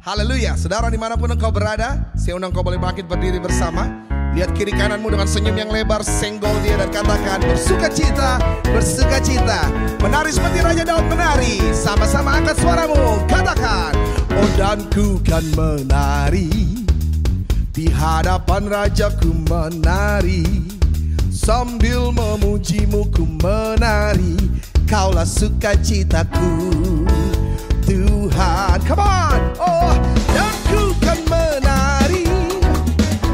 Haleluya. Saudara dimanapun engkau berada, saya undang kau boleh bangkit berdiri bersama. Lihat kiri kananmu dengan senyum yang lebar, senggol dia dan katakan bersukacita, bersukacita. Menari seperti Raja Daud menari. Sama-sama angkat suaramu, katakan, oh dan ku kan menari, di hadapan Rajaku menari, sambil memujimu ku menari. Kaulah sukacitaku Tuhan. Come on. Oh, dan ku kan menari,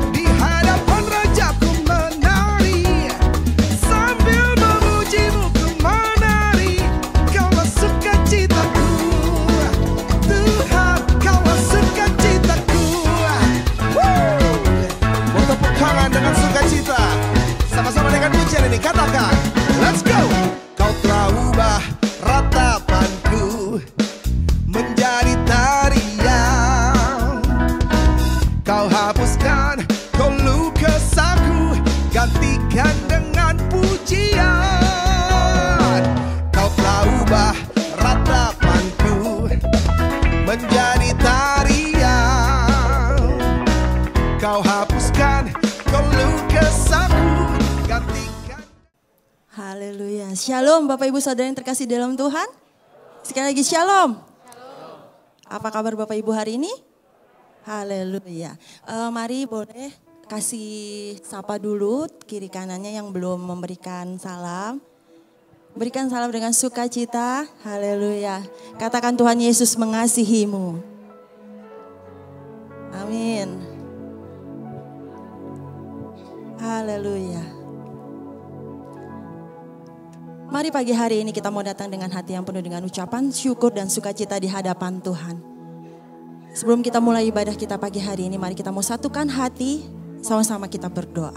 di hadapan Rajaku menari, sambil memujimu ku menari. Kaulah sukacitaku Tuhan, kaulah sukacitaku. Mau tepuk tangan dengan sukacita. Sama-sama dengan pujian ini, katakan, let's go. Kau telah ubah ratapanku menjadi tarian. Kau hapuskan keluh kesahku, gantikan dengan pujian. Kau telah ubah ratapanku menjadi tarian. Kau hapuskan keluh kesahku, gantikan. Haleluya. Shalom Bapak Ibu Saudara yang terkasih dalam Tuhan. Sekali lagi shalom. Apa kabar Bapak Ibu hari ini? Haleluya. Mari boleh kasih sapa dulu kiri kanannya yang belum memberikan salam. Berikan salam dengan sukacita. Haleluya. Katakan Tuhan Yesus mengasihimu. Amin. Haleluya. Mari pagi hari ini kita mau datang dengan hati yang penuh dengan ucapan syukur dan sukacita di hadapan Tuhan. Sebelum kita mulai ibadah kita pagi hari ini, mari kita mau satukan hati, sama-sama kita berdoa.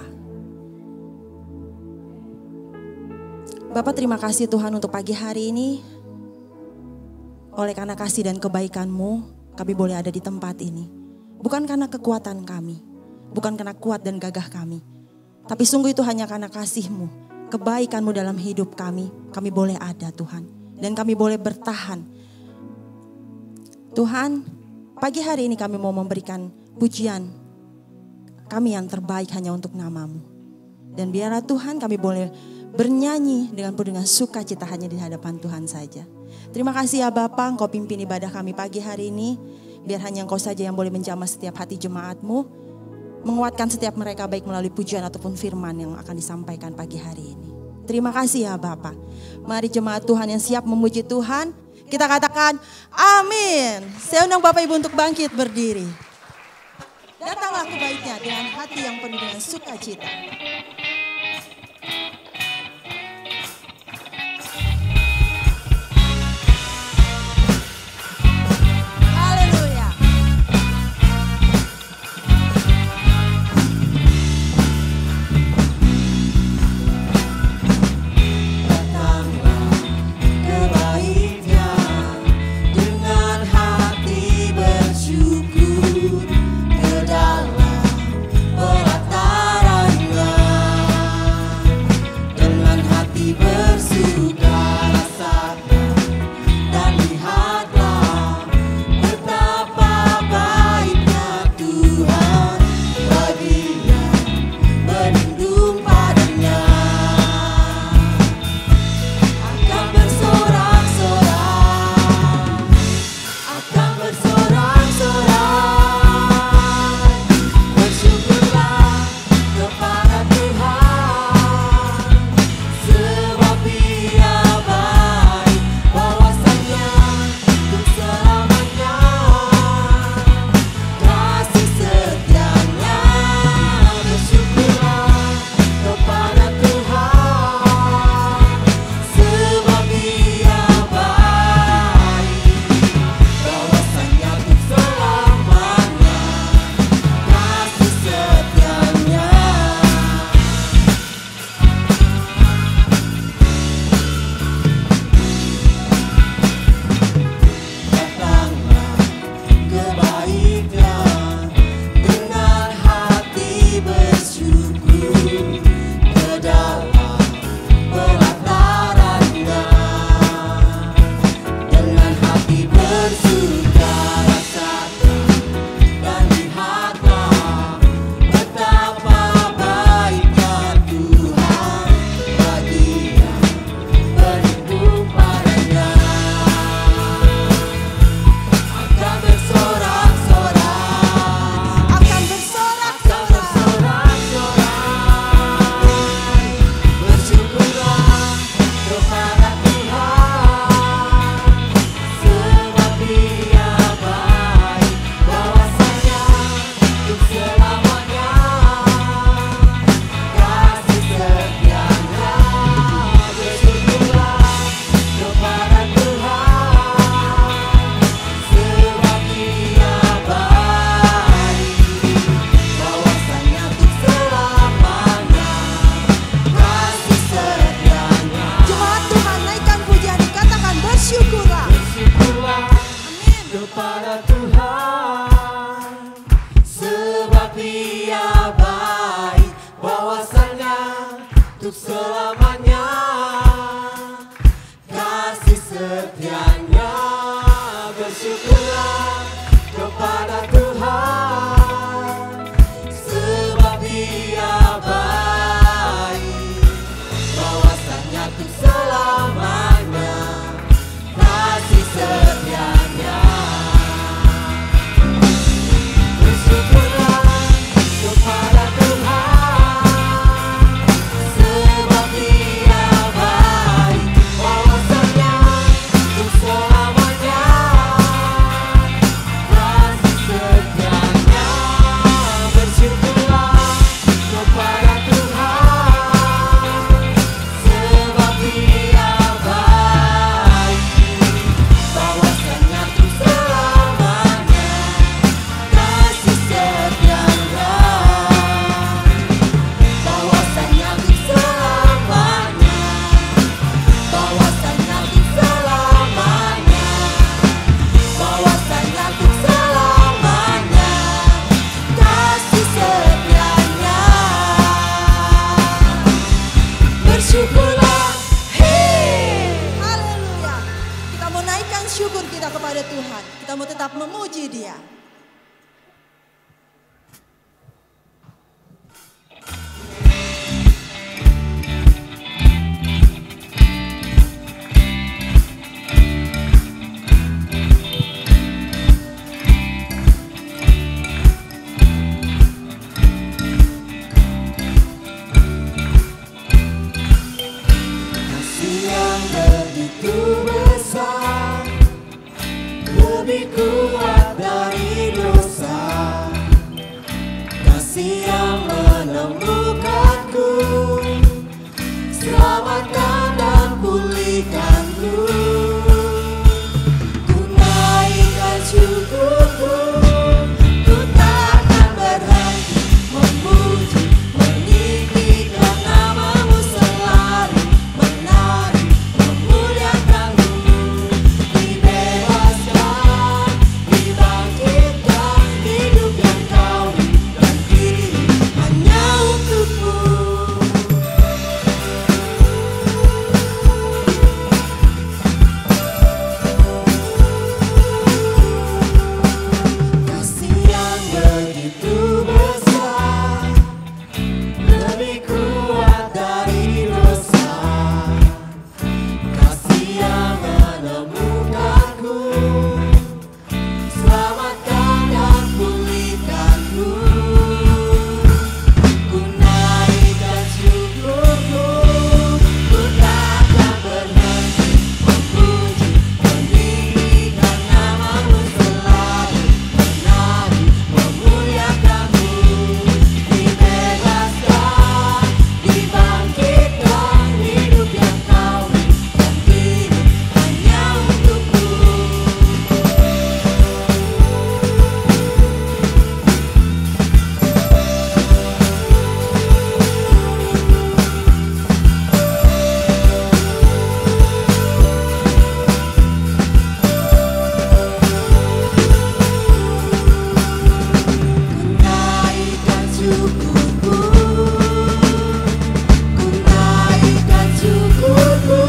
Bapak, terima kasih Tuhan untuk pagi hari ini. Oleh karena kasih dan kebaikan-Mu, kami boleh ada di tempat ini. Bukan karena kekuatan kami, bukan karena kuat dan gagah kami, tapi sungguh itu hanya karena kasih-Mu, kebaikan-Mu dalam hidup kami boleh ada Tuhan. Dan kami boleh bertahan. Tuhan, pagi hari ini kami mau memberikan pujian kami yang terbaik hanya untuk nama-Mu. Dan biarlah Tuhan kami boleh bernyanyi dengan penuh dengan sukacita hanya di hadapan Tuhan saja. Terima kasih ya Bapa, Engkau pimpin ibadah kami pagi hari ini. Biar hanya Engkau saja yang boleh menjamah setiap hati jemaat-Mu. Menguatkan setiap mereka baik melalui pujian ataupun firman yang akan disampaikan pagi hari ini. Terima kasih ya Bapak. Mari jemaat Tuhan yang siap memuji Tuhan, kita katakan amin. Saya undang Bapak Ibu untuk bangkit berdiri. Datanglah ke baitnya dengan hati yang penuh dengan sukacita. Syukur ke dalam pelataran Bersyukurlah kepada Tuhan, sebab Dia baik, bahwasanya untuk selamanya kasih setianya. Bersyukurlah kepada Tuhan, sebab Dia baik, bahwasanya untuk selamanya kasih setianya. Bersyukurlah kepada Tuhan, sebab Dia baik, bahwasanya untuk selamanya kasih setianya. Bahwasanya untuk selamanya, bahwasanya untuk selamanya, bahwasanya untuk selamanya kasih setianya. Bersyukurlah, Haleluya. Kita mau naikkan syukur kita kepada Tuhan. Kita mau tetap memuji Dia. kasih yang begitu besar, lebih kuat dari dosa. Kasih yang menemukanku, selamatkan dan pulihkanku. Ku naikkan syukurku, ku takkan berhenti memuji, meninggikan namamu selalu, menari, memuliakanmu. Dibebaskan, dibangkitkan, hidup yang kau dan kini hanya untukmu. Kasih yang begitu besar, lebih kuat dari dosa. Kasih yang menemukanku, selamatkan dan pulihkanku. Ku naikkan syukurku, ku takkan berhenti memuji, meninggikan namamu selalu, menari, memuliakanmu. Dibebaskan, dibangkitkan, hidup yang kau dan kini hanya untukmu. Ku naikkan syukurku, ku naikkan syukurku,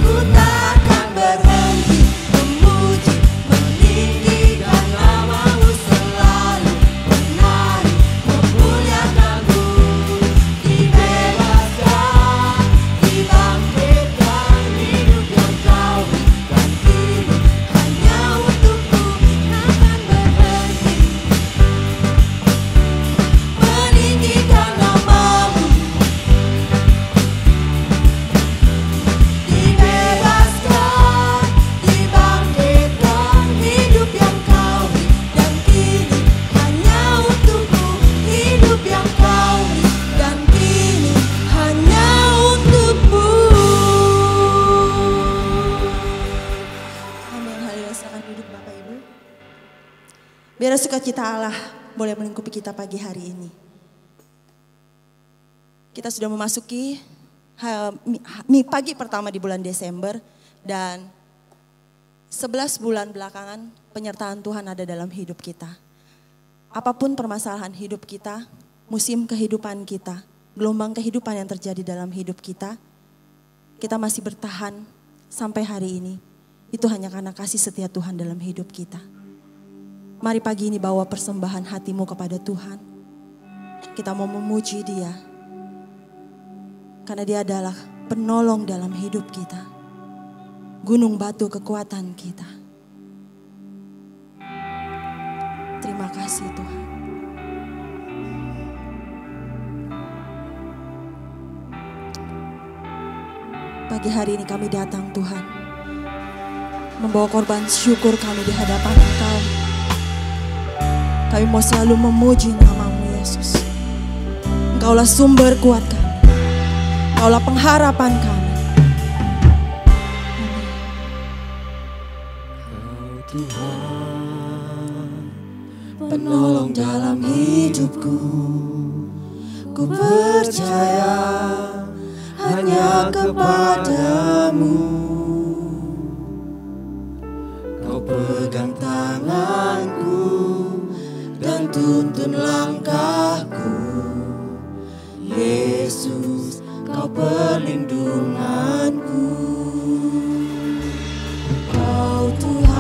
ku takkan berhenti memuji, meninggikan namamu selalu, menari, memuliakanmu. Dibebaskan, dibangkitkan, hidup yang kau dan kini hanya untukmu. Takkan berhenti meninggikan namamu. Dibebaskan, dibangkitkan, hidup yang kau dan kini hanya untukmu. Hidup yang kau dan kini hanya untukmu. Amin. Haleluya. Silakan duduk Bapak Ibu. Biar sukacita Allah boleh melingkupi kita pagi hari ini. Kita sudah memasuki pagi pertama di bulan Desember dan 11 bulan belakangan penyertaan Tuhan ada dalam hidup kita. Apapun permasalahan hidup kita, musim kehidupan kita, gelombang kehidupan yang terjadi dalam hidup kita masih bertahan sampai hari ini. itu hanya karena kasih setia Tuhan dalam hidup kita. Mari pagi ini bawa persembahan hatimu kepada Tuhan. Kita mau memuji Dia. Karena Dia adalah penolong dalam hidup kita. Gunung batu kekuatan kita. Terima kasih Tuhan. Pagi hari ini kami datang Tuhan, membawa korban syukur kami di hadapan Engkau. Kami mau selalu memuji nama-Mu Yesus. Engkaulah sumber kuat kami. Engkaulah pengharapan kami. Kau Tuhan, penolong dalam hidupku. Ku percaya hanya kepadamu. Kau pegang tanganku dan tuntun langkahku. Yesus, Kau perlindunganku. Kau Tuhan,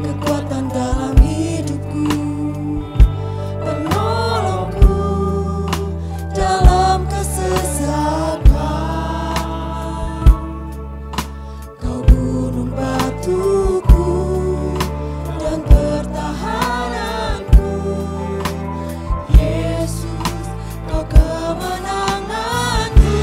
kekuatan dalam hidupku, penolongku dalam kesesakan. Kau gunung batuku dan pertahananku. Yesus, Kau kemenanganku.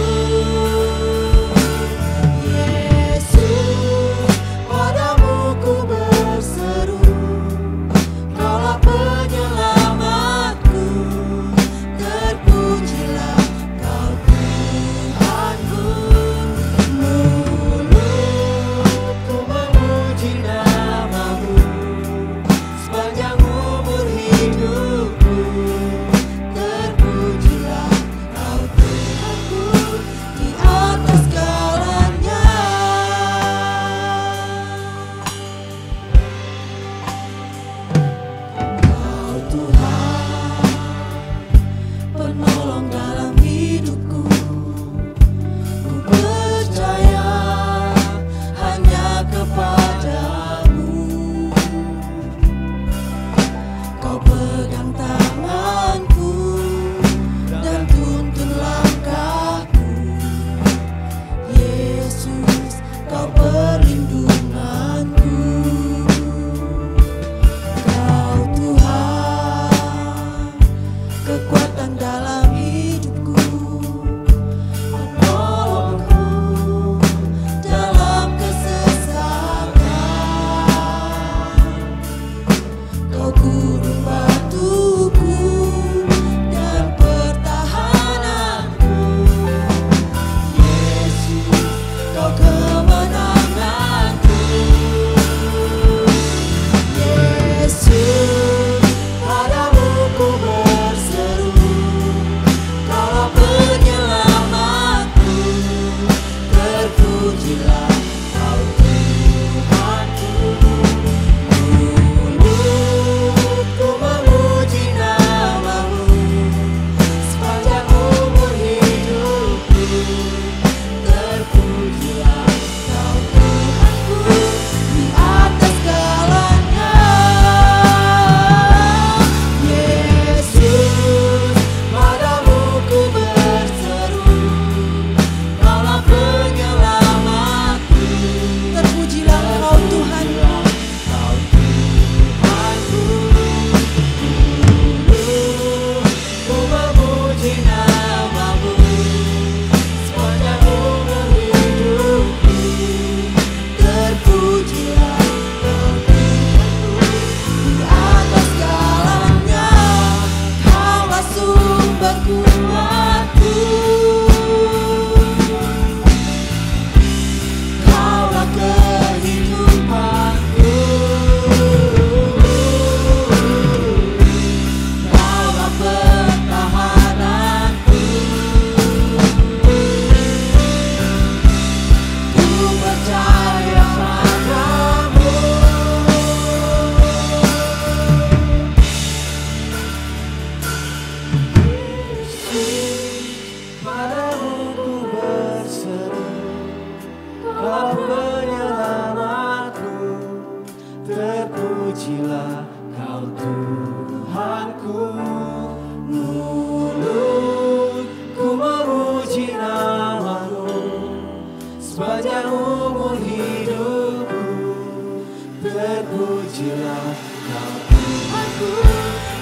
Terpujilah Kau Tuhanku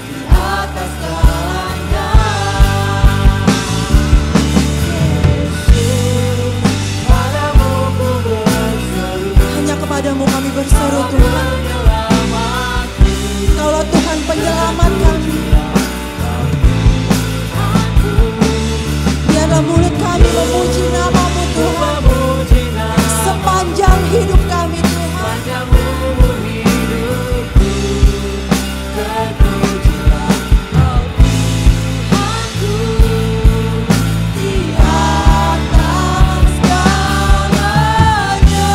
di atas segalanya. Yesus, padamu ku berseru. Hanya kepadamu kami berseru Tuhan. Kaulah Tuhan penyelamat kami. Biarlah mulut kami memuji nama-Mu Tuhan. Sepanjang hidup kami Tuhan. Terpujilah Kau Tuhanku di atas segalanya.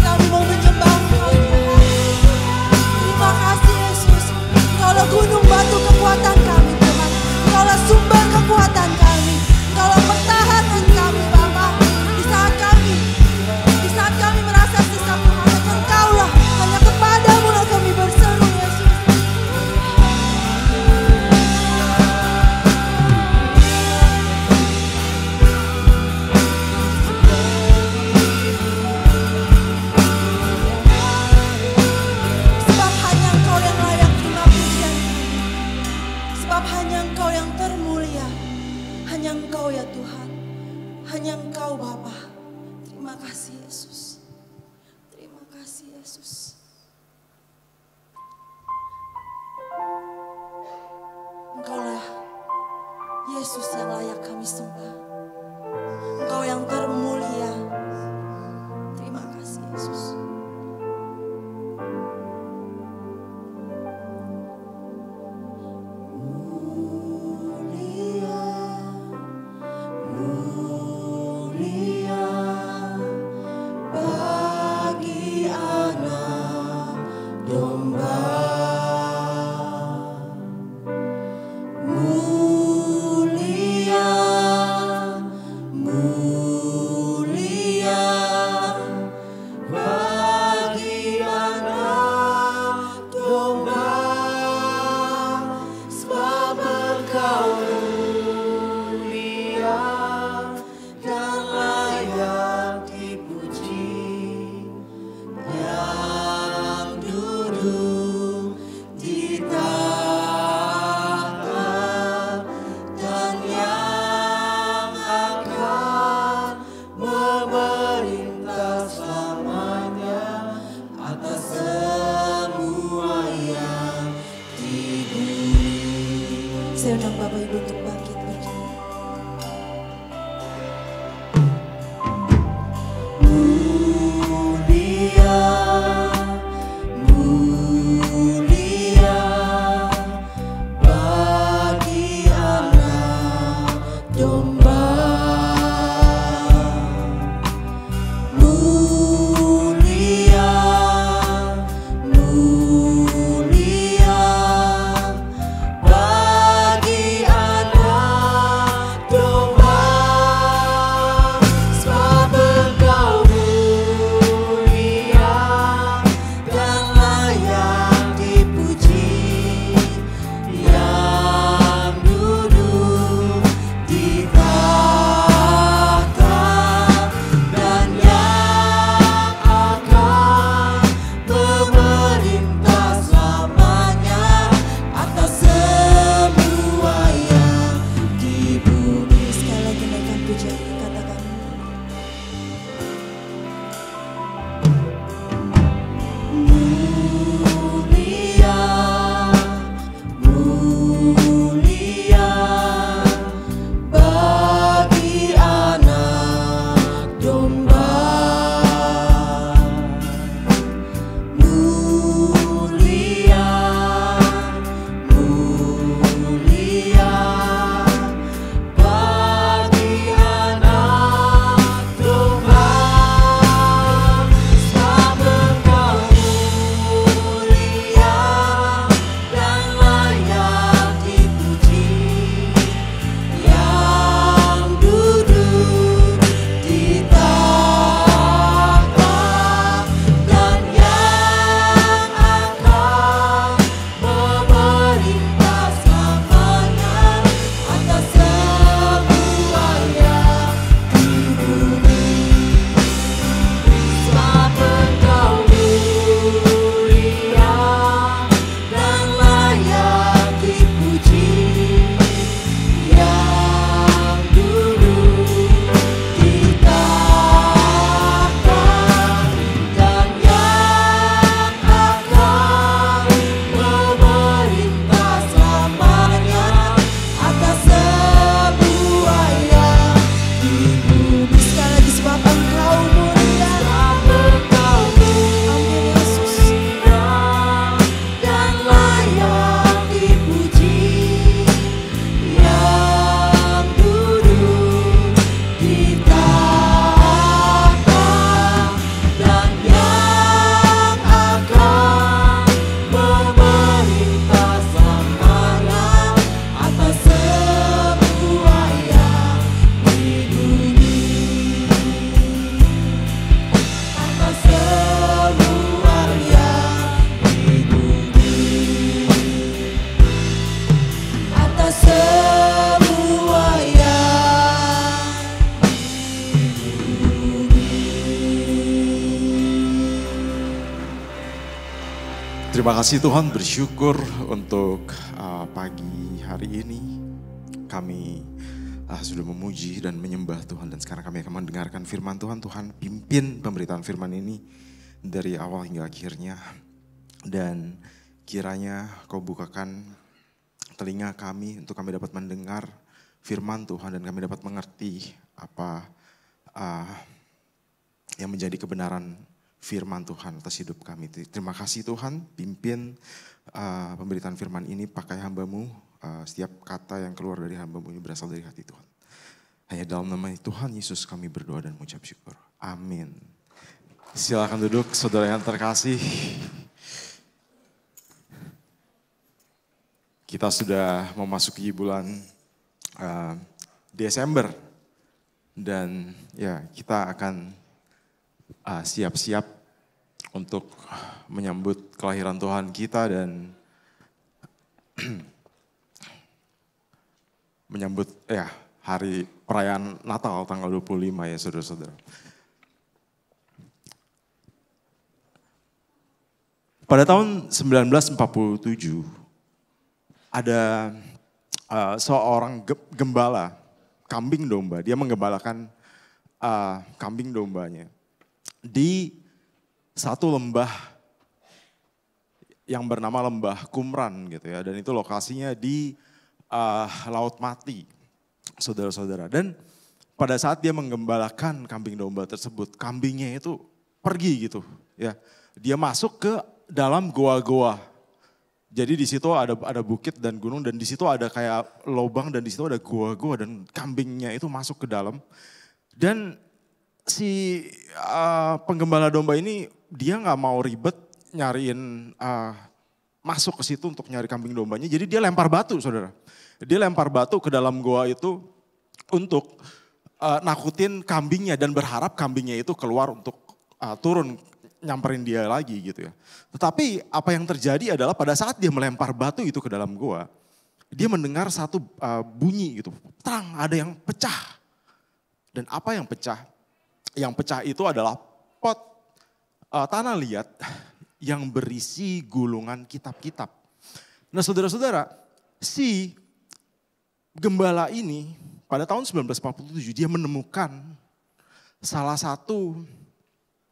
Kami mau menyembah Engkau Tuhan. Terima kasih Yesus. Engkaulah gunung batu kekuatan kami Tuhan. Engkaulah sumber kekuatan kami. Engkaulah pertahanan kami Bapa. Di saat kami merasa sesak Tuhan, Engkaulah, hanya kepadamu lah kami berseru Yesus. Sebab hanya Engkau yang layak terima pujian. Sebab hanya Engkau yang termulia. Hanya Engkau ya Tuhan. Hanya Engkau Bapa. Terima kasih Yesus. Terima kasih Yesus. Engkaulah Yesus yang layak kami sembah. Engkau yang termulia. Terima kasih Yesus. Mulia bagi anak Terima kasih Tuhan, bersyukur untuk pagi hari ini kami sudah memuji dan menyembah Tuhan. Dan sekarang kami akan mendengarkan firman Tuhan. Tuhan pimpin pemberitaan firman ini dari awal hingga akhirnya. Dan kiranya Kau bukakan telinga kami untuk kami dapat mendengar firman Tuhan. Dan kami dapat mengerti apa yang menjadi kebenaran firman Tuhan atas hidup kami. Terima kasih Tuhan, pimpin pemberitaan firman ini, pakai hamba-Mu. Setiap kata yang keluar dari hamba-Mu ini berasal dari hati Tuhan. Hanya dalam nama Tuhan Yesus kami berdoa dan mengucap syukur. Amin. Silakan duduk saudara yang terkasih. Kita sudah memasuki bulan Desember. Dan ya kita akan siap-siap untuk menyambut kelahiran Tuhan kita dan menyambut hari perayaan Natal tanggal 25 ya saudara-saudara. Pada tahun 1947 ada seorang gembala kambing domba, dia menggembalakan kambing dombanya di satu lembah yang bernama Lembah Qumran gitu ya. Dan itu lokasinya di Laut Mati, saudara-saudara. Dan pada saat dia menggembalakan kambing domba tersebut, kambingnya itu pergi gitu ya. Dia masuk ke dalam goa-goa. Jadi di situ ada bukit dan gunung dan di situ ada kayak lubang dan di situ ada goa-goa dan kambingnya itu masuk ke dalam. Dan si penggembala domba ini dia nggak mau ribet nyariin masuk ke situ untuk nyari kambing dombanya. Jadi dia lempar batu, saudara. Dia lempar batu ke dalam goa itu untuk nakutin kambingnya dan berharap kambingnya itu keluar untuk turun nyamperin dia lagi gitu ya. Tetapi apa yang terjadi adalah pada saat dia melempar batu itu ke dalam goa, dia mendengar satu bunyi gitu, tang, ada yang pecah. Dan apa yang pecah? Yang pecah itu adalah pot tanah liat yang berisi gulungan kitab-kitab. Nah saudara-saudara, si gembala ini pada tahun 1947 dia menemukan salah satu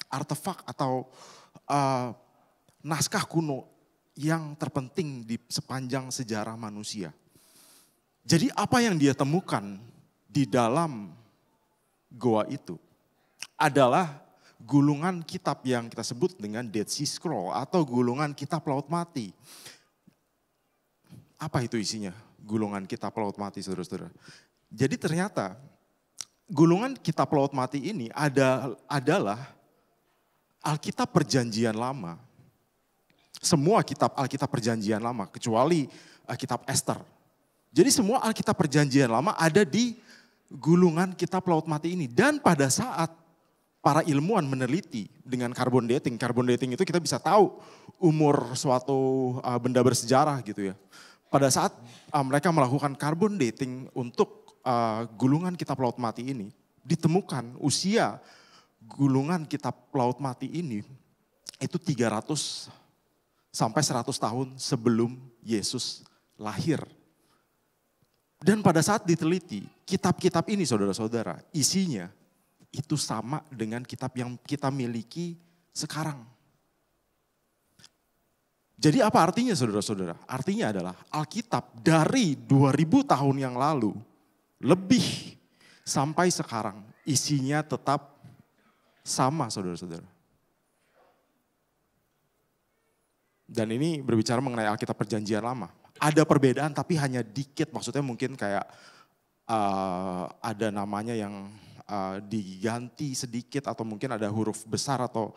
artefak atau naskah kuno yang terpenting di sepanjang sejarah manusia. Jadi apa yang dia temukan di dalam goa itu adalah gulungan kitab yang kita sebut dengan Dead Sea Scroll atau gulungan kitab Laut Mati. Apa itu isinya? Gulungan kitab Laut Mati, saudara-saudara. Jadi ternyata gulungan kitab Laut Mati ini adalah Alkitab Perjanjian Lama. Semua kitab Alkitab Perjanjian Lama kecuali kitab Ester. Jadi semua Alkitab Perjanjian Lama ada di gulungan kitab Laut Mati ini. Dan pada saat para ilmuwan meneliti dengan carbon dating itu kita bisa tahu umur suatu benda bersejarah gitu ya. Pada saat mereka melakukan carbon dating untuk gulungan kitab Laut Mati ini, ditemukan usia gulungan kitab Laut Mati ini itu 300 sampai 100 tahun sebelum Yesus lahir. Dan pada saat diteliti, kitab-kitab ini saudara-saudara, isinya itu sama dengan kitab yang kita miliki sekarang. Jadi apa artinya saudara-saudara? Artinya adalah Alkitab dari 2000 tahun yang lalu, lebih sampai sekarang isinya tetap sama saudara-saudara. Dan ini berbicara mengenai Alkitab Perjanjian Lama. Ada perbedaan tapi hanya dikit, maksudnya mungkin kayak ada namanya yang diganti sedikit atau mungkin ada huruf besar atau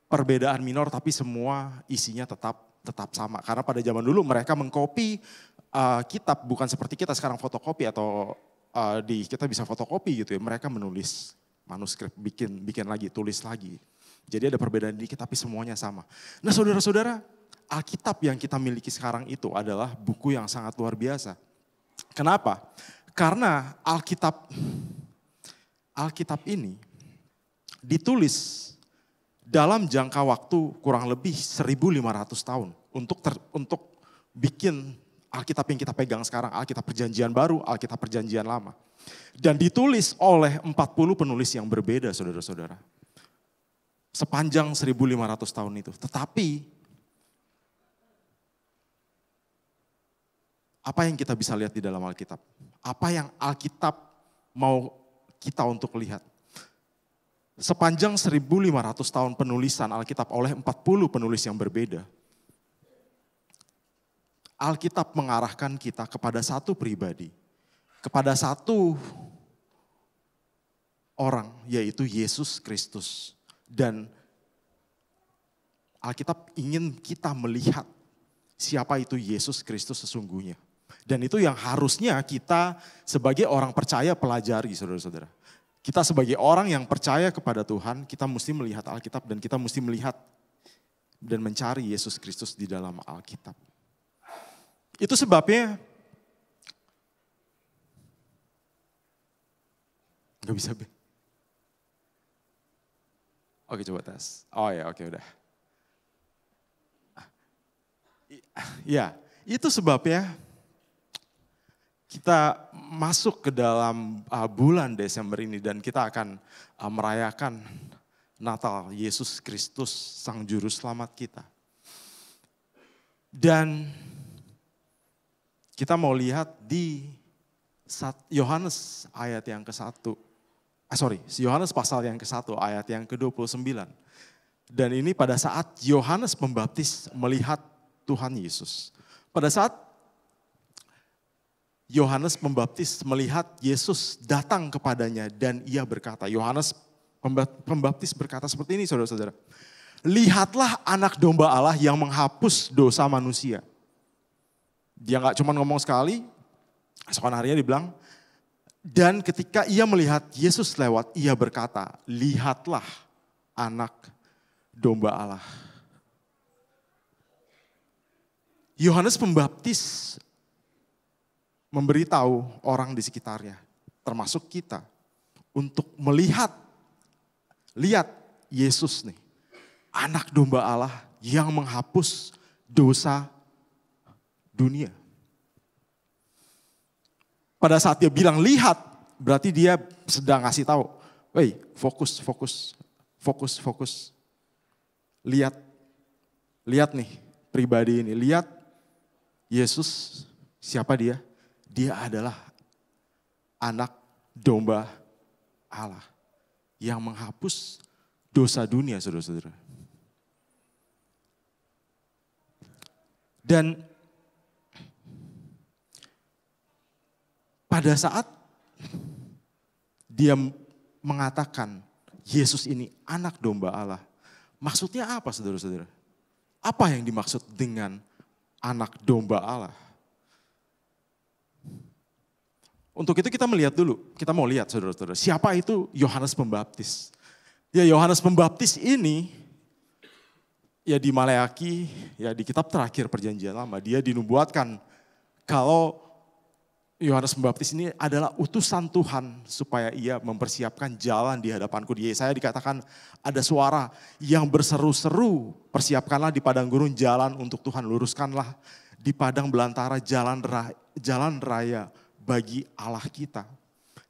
perbedaan minor tapi semua isinya tetap sama. Karena pada zaman dulu mereka mengcopy kitab bukan seperti kita sekarang fotokopi atau kita bisa fotokopi gitu ya. Mereka menulis manuskrip, bikin lagi, tulis lagi. Jadi ada perbedaan dikit tapi semuanya sama. Nah saudara-saudara, Alkitab yang kita miliki sekarang itu adalah buku yang sangat luar biasa. Kenapa? Karena Alkitab ini ditulis dalam jangka waktu kurang lebih 1.500 tahun untuk bikin Alkitab yang kita pegang sekarang, Alkitab Perjanjian Baru, Alkitab Perjanjian Lama. Dan ditulis oleh 40 penulis yang berbeda, saudara-saudara. Sepanjang 1.500 tahun itu. Tetapi, apa yang kita bisa lihat di dalam Alkitab? Apa yang Alkitab mau kita untuk lihat? Sepanjang 1.500 tahun penulisan Alkitab oleh 40 penulis yang berbeda, Alkitab mengarahkan kita kepada satu pribadi, kepada satu orang, yaitu Yesus Kristus. Dan Alkitab ingin kita melihat siapa itu Yesus Kristus sesungguhnya. Dan itu yang harusnya kita sebagai orang percaya pelajari, saudara-saudara. Kita sebagai orang yang percaya kepada Tuhan, kita mesti melihat Alkitab dan kita mesti melihat dan mencari Yesus Kristus di dalam Alkitab. Itu sebabnya, gak bisa be. Oke, coba tes. Oh ya, oke udah. Ya, itu sebabnya kita masuk ke dalam bulan Desember ini dan kita akan merayakan Natal Yesus Kristus Sang Juru Selamat kita. Dan kita mau lihat di Yohanes ayat yang ke-1. Yohanes pasal yang ke-1 ayat yang ke-29. Dan ini pada saat Yohanes Pembaptis melihat Tuhan Yesus. Pada saat Yohanes Pembaptis melihat Yesus datang kepadanya dan ia berkata, Yohanes Pembaptis berkata seperti ini, saudara-saudara. Lihatlah anak domba Allah yang menghapus dosa manusia. Dia gak cuma ngomong sekali, esokan harinya dibilang, dan ketika ia melihat Yesus lewat, ia berkata, lihatlah anak domba Allah. Yohanes Pembaptis memberitahu orang di sekitarnya, termasuk kita, untuk lihat Yesus nih, anak domba Allah yang menghapus dosa dunia. Pada saat dia bilang lihat, berarti dia sedang ngasih tahu, "Woi, fokus. Lihat nih pribadi ini, lihat Yesus, siapa dia? Dia adalah anak domba Allah yang menghapus dosa dunia, saudara-saudara." Dan pada saat dia mengatakan Yesus ini anak domba Allah, maksudnya apa, saudara-saudara? Apa yang dimaksud dengan anak domba Allah? Untuk itu kita melihat dulu, kita mau lihat saudara-saudara, siapa itu Yohanes Pembaptis. Ya, Yohanes Pembaptis ini, ya di Maleaki, ya di kitab terakhir Perjanjian Lama, dia dinubuatkan kalau Yohanes Pembaptis ini adalah utusan Tuhan supaya ia mempersiapkan jalan di hadapanku. Di Yesaya dikatakan ada suara yang berseru-seru, persiapkanlah di padang gurun jalan untuk Tuhan, luruskanlah di padang belantara jalan raya bagi Allah kita.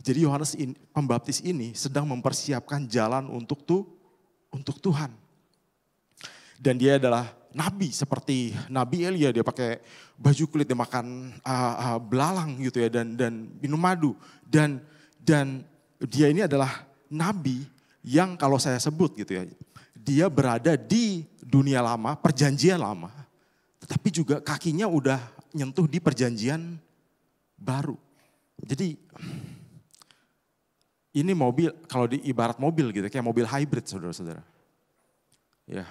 Jadi Yohanes Pembaptis ini sedang mempersiapkan jalan untuk Tuhan. Dan dia adalah nabi seperti Nabi Elia, dia pakai baju kulit, dia makan belalang gitu ya dan minum madu. Dan dia ini adalah nabi yang kalau saya sebut gitu ya, dia berada di dunia lama, perjanjian lama. Tetapi juga kakinya udah nyentuh di perjanjian baru. Jadi ini mobil, kalau di ibarat mobil gitu, kayak mobil hybrid saudara-saudara. Ya,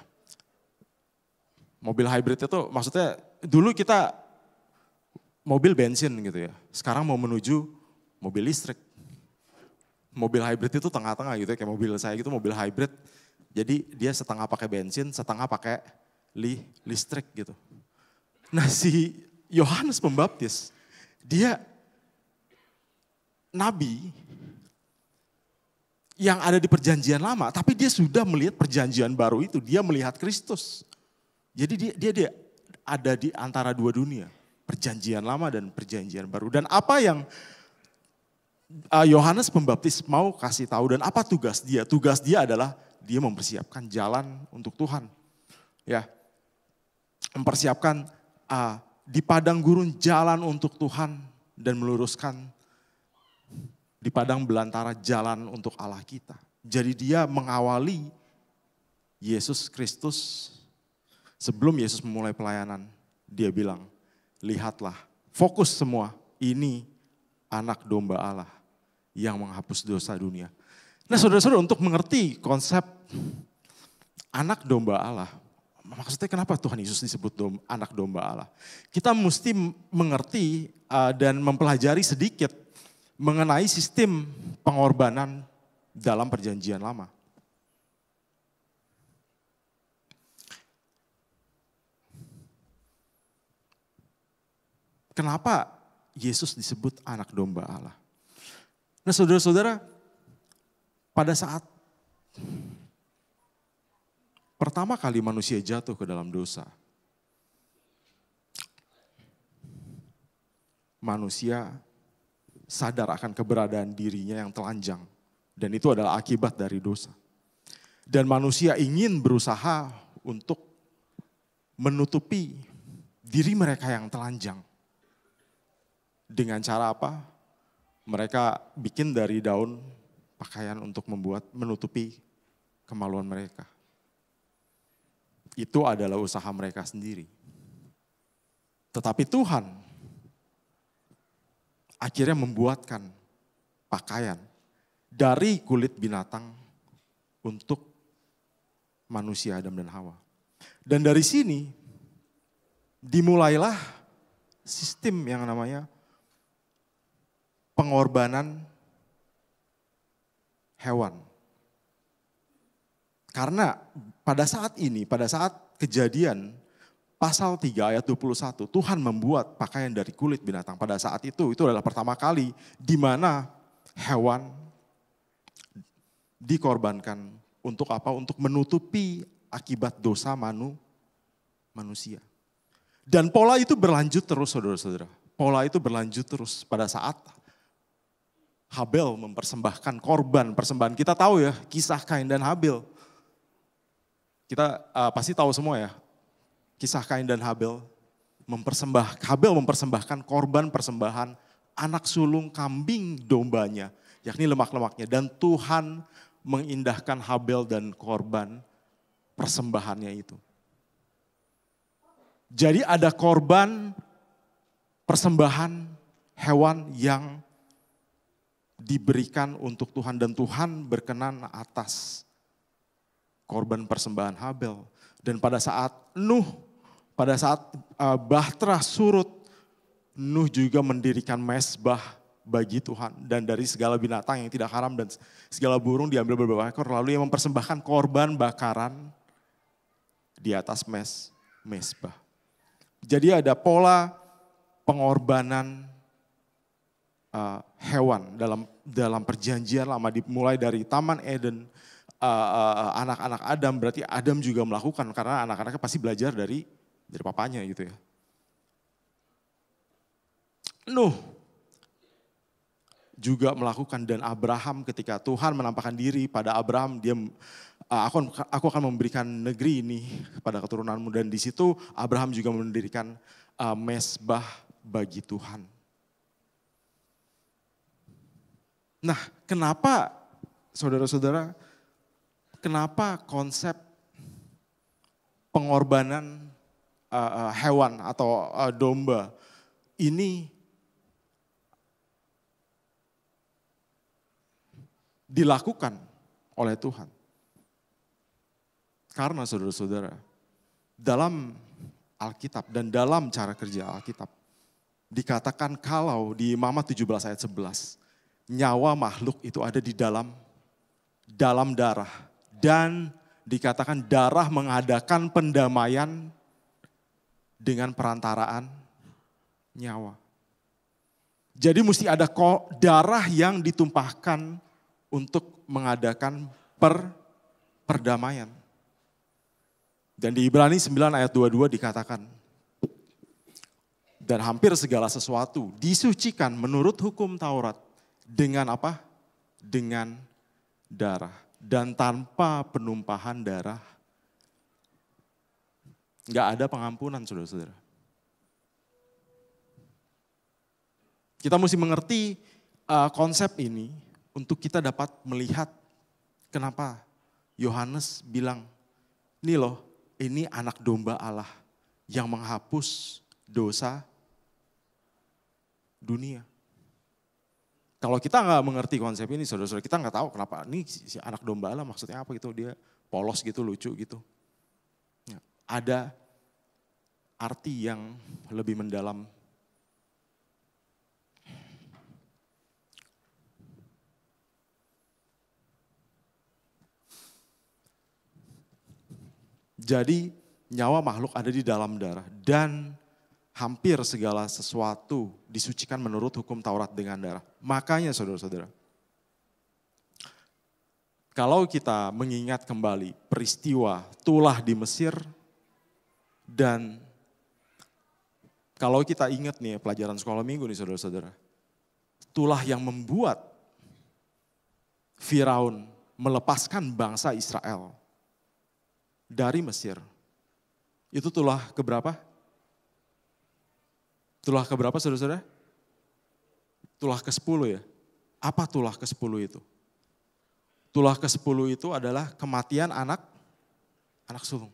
mobil hybrid itu maksudnya dulu kita mobil bensin gitu ya, sekarang mau menuju mobil listrik. Mobil hybrid itu tengah-tengah gitu ya, kayak mobil saya gitu mobil hybrid. Jadi dia setengah pakai bensin, setengah pakai listrik gitu. Nah si Yohanes Pembaptis, dia nabi yang ada di perjanjian lama, tapi dia sudah melihat perjanjian baru itu, dia melihat Kristus. Jadi dia ada di antara dua dunia, perjanjian lama dan perjanjian baru. Dan apa yang Yohanes Pembaptis mau kasih tahu dan apa tugas dia? Tugas dia adalah dia mempersiapkan jalan untuk Tuhan. Ya, mempersiapkan di padang gurun jalan untuk Tuhan dan meluruskan di padang belantara jalan untuk Allah kita. Jadi dia mengawali Yesus Kristus sebelum Yesus memulai pelayanan. Dia bilang, lihatlah, fokus semua, ini anak domba Allah yang menghapus dosa dunia. Nah saudara-saudara, untuk mengerti konsep anak domba Allah, maksudnya kenapa Tuhan Yesus disebut anak domba Allah? Kita mesti mengerti dan mempelajari sedikit mengenai sistem pengorbanan dalam perjanjian lama. Kenapa Yesus disebut anak domba Allah? Nah saudara-saudara, pada saat pertama kali manusia jatuh ke dalam dosa, manusia sadar akan keberadaan dirinya yang telanjang. Dan itu adalah akibat dari dosa. Dan manusia ingin berusaha untuk menutupi diri mereka yang telanjang. Dengan cara apa? Mereka bikin dari daun pakaian untuk menutupi kemaluan mereka. Itu adalah usaha mereka sendiri. Tetapi Tuhan akhirnya membuatkan pakaian dari kulit binatang untuk manusia Adam dan Hawa. Dan dari sini dimulailah sistem yang namanya pengorbanan hewan. Karena pada saat ini, pada saat kejadian pasal 3 ayat 21, Tuhan membuat pakaian dari kulit binatang. Pada saat itu adalah pertama kali di mana hewan dikorbankan untuk apa? Untuk menutupi akibat dosa manusia. Dan pola itu berlanjut terus saudara-saudara. Pola itu berlanjut terus pada saat Habel mempersembahkan korban persembahan. Kita tahu ya kisah Kain dan Habel. Kita pasti tahu semua ya. Kisah Kain dan Habel mempersembahkan korban persembahan anak sulung kambing dombanya, yakni lemak-lemaknya. Dan Tuhan mengindahkan Habel dan korban persembahannya itu. Jadi ada korban persembahan hewan yang diberikan untuk Tuhan dan Tuhan berkenan atas korban persembahan Habel. Dan pada saat Bahtera surut, Nuh juga mendirikan mezbah bagi Tuhan. Dan dari segala binatang yang tidak haram dan segala burung diambil beberapa ekor. Lalu ia mempersembahkan korban bakaran di atas mezbah. Jadi ada pola pengorbanan hewan dalam perjanjian lama, dimulai dari Taman Eden. Anak-anak Adam, berarti Adam juga melakukan karena anak-anaknya pasti belajar dari papanya gitu ya. Nuh juga melakukan, dan Abraham ketika Tuhan menampakkan diri pada Abraham, aku akan memberikan negeri ini kepada keturunanmu, dan di situ Abraham juga mendirikan mezbah bagi Tuhan. Nah, kenapa saudara-saudara, kenapa konsep pengorbanan hewan atau domba ini dilakukan oleh Tuhan? Karena saudara-saudara, dalam Alkitab dan dalam cara kerja Alkitab dikatakan kalau di Imamat 17 ayat 11, nyawa makhluk itu ada di dalam darah. Dan dikatakan darah mengadakan pendamaian dengan perantaraan nyawa. Jadi mesti ada darah yang ditumpahkan untuk mengadakan perdamaian. Dan di Ibrani 9 ayat 22 dikatakan, dan hampir segala sesuatu disucikan menurut hukum Taurat dengan apa? Dengan darah. Dan tanpa penumpahan darah, nggak ada pengampunan, saudara-saudara. Kita mesti mengerti konsep ini untuk kita dapat melihat kenapa Yohanes bilang, ini loh, ini anak domba Allah yang menghapus dosa dunia. Kalau kita nggak mengerti konsep ini, saudara-saudara, kita nggak tahu kenapa ini si anak domba Allah maksudnya apa gitu, dia polos gitu, lucu gitu. Ada arti yang lebih mendalam. Jadi nyawa makhluk ada di dalam darah dan hampir segala sesuatu disucikan menurut hukum Taurat dengan darah. Makanya saudara-saudara, kalau kita mengingat kembali peristiwa tulah di Mesir dan kalau kita ingat nih pelajaran sekolah minggu nih saudara-saudara, tulah yang membuat Firaun melepaskan bangsa Israel dari Mesir. Itu tulah keberapa? Tulah keberapa saudara-saudara? Tulah ke-10 ya. Apa tulah ke-10 itu? Tulah ke-10 itu adalah kematian anak sulung.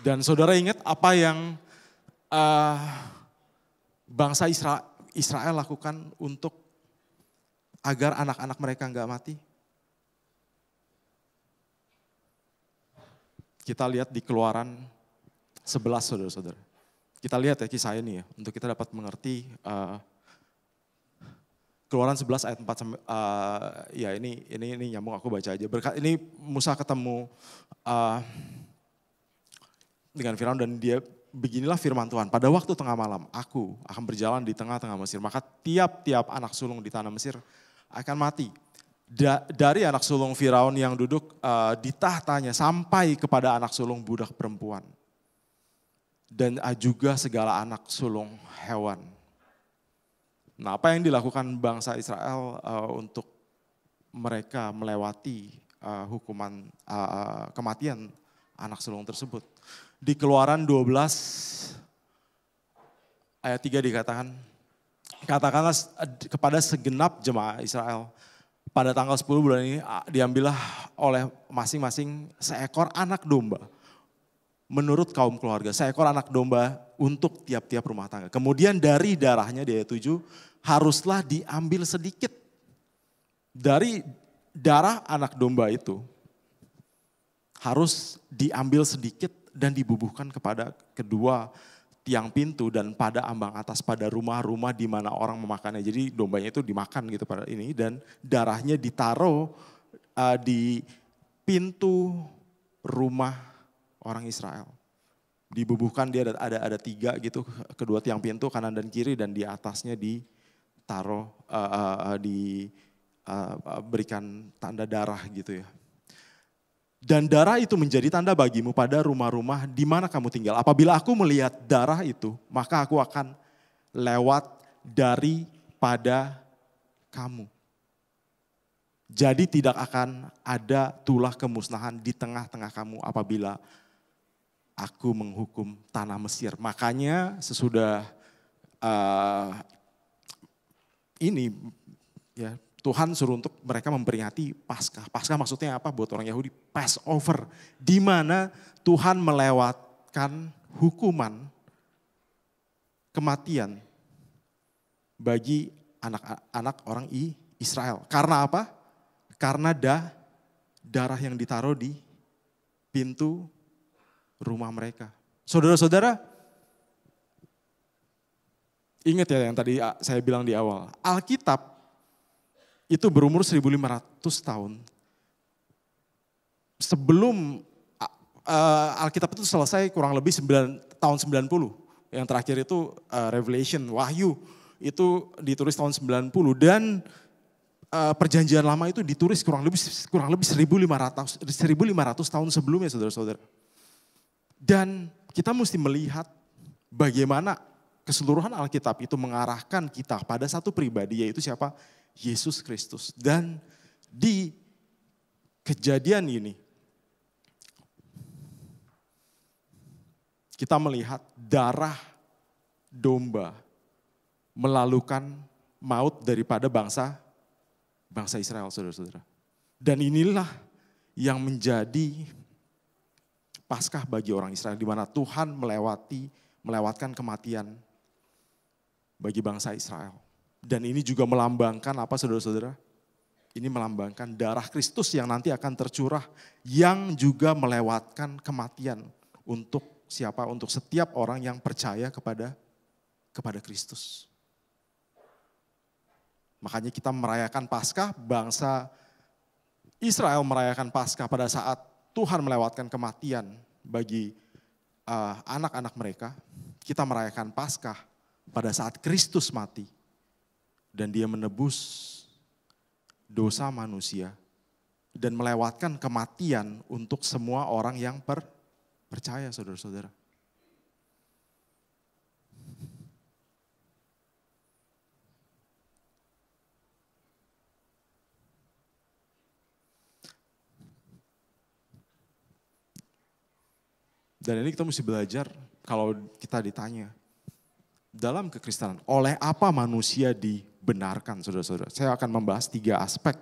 Dan saudara ingat apa yang bangsa Israel lakukan untuk agar anak-anak mereka enggak mati? Kita lihat di Keluaran 11 saudara-saudara. Kita lihat ya kisah ini ya, untuk kita dapat mengerti Keluaran 11 ayat 4 sampai ya ini nyambung, aku baca aja. Ini Musa ketemu dengan Firaun dan dia, beginilah firman Tuhan, pada waktu tengah malam aku akan berjalan di tengah-tengah Mesir, maka tiap-tiap anak sulung di tanah Mesir akan mati. Dari anak sulung Firaun yang duduk di tahtanya sampai kepada anak sulung budak perempuan. Dan juga segala anak sulung hewan. Nah, apa yang dilakukan bangsa Israel untuk mereka melewati hukuman kematian anak sulung tersebut? Di Keluaran 12 ayat 3 dikatakan, katakanlah kepada segenap jemaah Israel, pada tanggal 10 bulan ini diambillah oleh masing-masing seekor anak domba. Menurut kaum keluarga, seekor anak domba untuk tiap-tiap rumah tangga. Kemudian dari darahnya di ayat 7 haruslah diambil sedikit. Dari darah anak domba itu harus diambil sedikit dan dibubuhkan kepada kedua tiang pintu dan pada ambang atas pada rumah-rumah di mana orang memakannya. Jadi dombanya itu dimakan gitu pada ini dan darahnya ditaruh di pintu rumah orang Israel. Dibubuhkan, dia ada 3 gitu, kedua tiang pintu kanan dan kiri dan di atasnya ditaruh berikan tanda darah gitu ya. Dan darah itu menjadi tanda bagimu pada rumah-rumah di mana kamu tinggal. Apabila aku melihat darah itu, maka aku akan lewat daripada kamu. Jadi tidak akan ada tulah kemusnahan di tengah-tengah kamu apabila aku menghukum tanah Mesir. Makanya sesudah ini ya, Tuhan suruh untuk mereka memperingati Paskah. Paskah maksudnya apa buat orang Yahudi? Passover. Di mana Tuhan melewatkan hukuman kematian bagi anak-anak orang Israel. Karena apa? Karena darah yang ditaruh di pintu rumah mereka. Saudara-saudara, ingat ya yang tadi saya bilang di awal. Alkitab itu berumur 1500 tahun. Sebelum Alkitab itu selesai kurang lebih tahun 90. Yang terakhir itu Revelation, Wahyu. Itu ditulis tahun 90 dan Perjanjian lama itu ditulis kurang lebih 1.500 tahun sebelumnya, saudara-saudara. Dan kita mesti melihat bagaimana keseluruhan Alkitab itu mengarahkan kita pada satu pribadi, yaitu siapa? Yesus Kristus. Dan di kejadian ini kita melihat darah domba melalukan maut daripada bangsa Israel, saudara-saudara. Dan inilah yang menjadi Paskah bagi orang Israel, di mana Tuhan melewatkan kematian bagi bangsa Israel. Dan ini juga melambangkan apa, saudara-saudara? Ini melambangkan darah Kristus yang nanti akan tercurah, yang juga melewatkan kematian untuk siapa? Untuk setiap orang yang percaya kepada Kristus. Makanya kita merayakan Paskah, bangsa Israel merayakan Paskah pada saat Tuhan melewatkan kematian bagi anak-anak mereka. Kita merayakan Paskah pada saat Kristus mati dan dia menebus dosa manusia dan melewatkan kematian untuk semua orang yang percaya, saudara-saudara. Dan ini kita mesti belajar kalau kita ditanya, dalam kekristenan, oleh apa manusia dibenarkan, saudara-saudara? Saya akan membahas 3 aspek.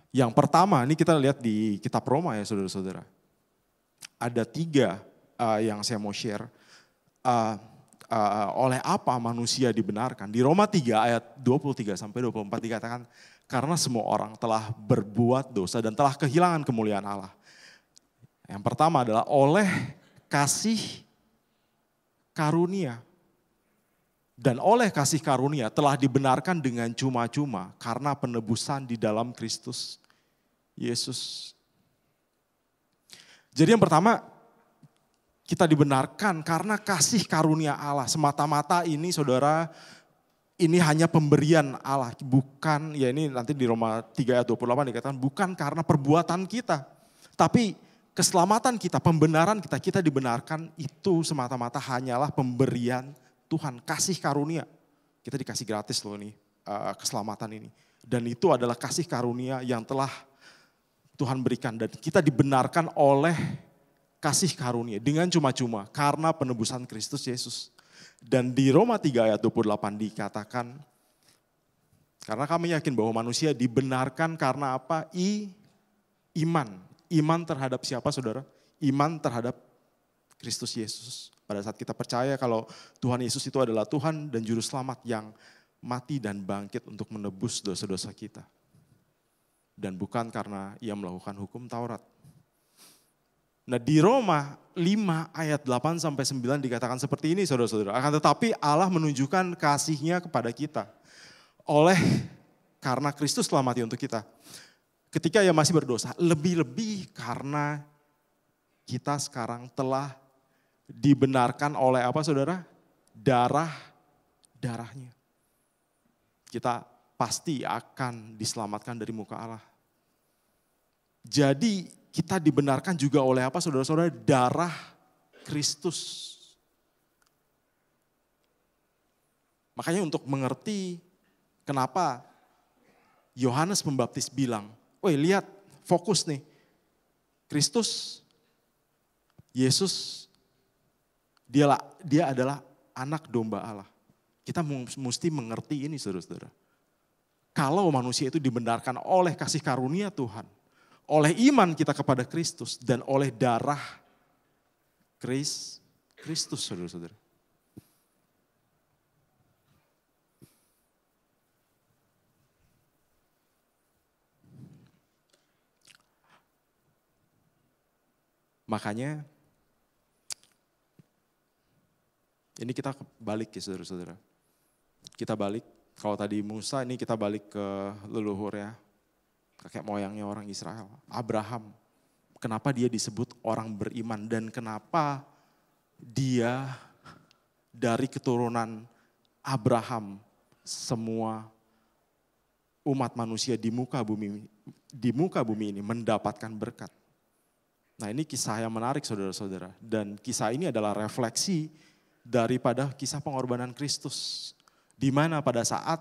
Yang pertama, ini kita lihat di kitab Roma ya, saudara-saudara. Ada 3 yang saya mau share. Oleh apa manusia dibenarkan? Di Roma 3 ayat 23 sampai 24 dikatakan, karena semua orang telah berbuat dosa dan telah kehilangan kemuliaan Allah. Yang pertama adalah oleh kasih karunia. Dan oleh kasih karunia telah dibenarkan dengan cuma-cuma karena penebusan di dalam Kristus Yesus. Jadi yang pertama, kita dibenarkan karena kasih karunia Allah. Semata-mata ini saudara, ini hanya pemberian Allah. Bukan, ya ini nanti di Roma 3 ayat 28 dikatakan, bukan karena perbuatan kita. Tapi keselamatan kita, pembenaran kita, kita dibenarkan itu semata-mata hanyalah pemberian Tuhan, kasih karunia. Kita dikasih gratis loh nih keselamatan ini. Dan itu adalah kasih karunia yang telah Tuhan berikan. Dan kita dibenarkan oleh kasih karunia dengan cuma-cuma karena penebusan Kristus Yesus. Dan di Roma 3 ayat 28 dikatakan, karena kami yakin bahwa manusia dibenarkan karena apa? Iman. Iman terhadap siapa, saudara? Iman terhadap Kristus Yesus. Pada saat kita percaya kalau Tuhan Yesus itu adalah Tuhan dan Juru Selamat yang mati dan bangkit untuk menebus dosa-dosa kita. Dan bukan karena ia melakukan hukum Taurat. Nah di Roma 5 ayat 8 sampai 9 dikatakan seperti ini, saudara-saudara. Akan tetapi Allah menunjukkan kasih-Nya kepada kita. Karena Kristus telah mati untuk kita. Ketika ia masih berdosa, lebih-lebih karena kita sekarang telah dibenarkan oleh apa, saudara? Darahnya. Kita pasti akan diselamatkan dari muka Allah. Jadi kita dibenarkan juga oleh apa, saudara-saudara? Darah Kristus. Makanya untuk mengerti kenapa Yohanes Pembaptis bilang, woi lihat, fokus nih. Kristus, Yesus, dia adalah anak domba Allah. Kita mesti mengerti ini, saudara-saudara. Kalau manusia itu dibenarkan oleh kasih karunia Tuhan, oleh iman kita kepada Kristus, dan oleh darah Kristus, saudara-saudara. Makanya ini kita balik ya saudara-saudara. Kita balik, kalau tadi Musa ini kita balik ke leluhur ya. Kakek moyangnya orang Israel, Abraham. Kenapa dia disebut orang beriman dan kenapa dia dari keturunan Abraham semua umat manusia di muka bumi ini mendapatkan berkat. Nah, ini kisah yang menarik saudara-saudara, dan kisah ini adalah refleksi daripada kisah pengorbanan Kristus, di mana pada saat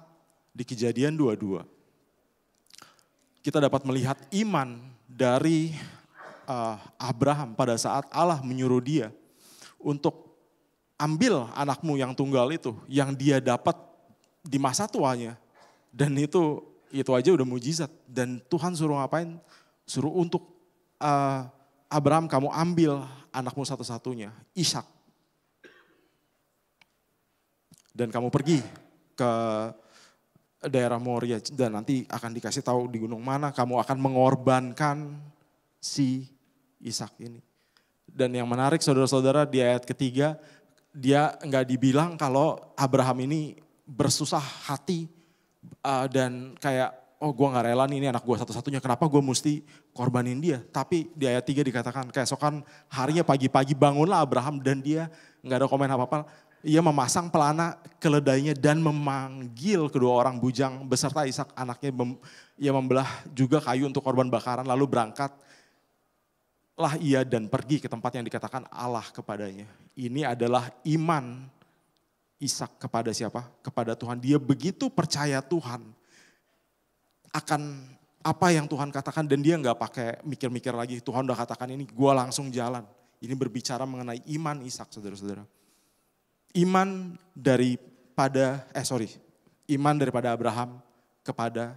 di Kejadian 22 kita dapat melihat iman dari Abraham pada saat Allah menyuruh dia untuk ambil anakmu yang tunggal itu, yang dia dapat di masa tuanya, dan itu aja udah mujizat. Dan Tuhan suruh ngapain? Suruh untuk Abraham, kamu ambil anakmu satu-satunya, Ishak. Dan kamu pergi ke daerah Moria dan nanti akan dikasih tahu di gunung mana kamu akan mengorbankan si Ishak ini. Dan yang menarik saudara-saudara, di ayat ketiga dia nggak dibilang kalau Abraham ini bersusah hati dan kayak, oh gue gak rela nih, ini anak gue satu-satunya, kenapa gue mesti korbanin dia. Tapi di ayat 3 dikatakan keesokan harinya pagi-pagi bangunlah Abraham dan dia gak ada komen apa-apa. Ia memasang pelana keledainya dan memanggil kedua orang bujang beserta Ishak anaknya. Ia membelah juga kayu untuk korban bakaran lalu berangkatlah ia dan pergi ke tempat yang dikatakan Allah kepadanya. Ini adalah iman Ishak kepada siapa? Kepada Tuhan. Dia begitu percaya Tuhan akan apa yang Tuhan katakan, dan dia nggak pakai mikir-mikir lagi. Tuhan udah katakan ini, gue langsung jalan. Ini berbicara mengenai iman Ishak, saudara-saudara. Iman daripada Abraham kepada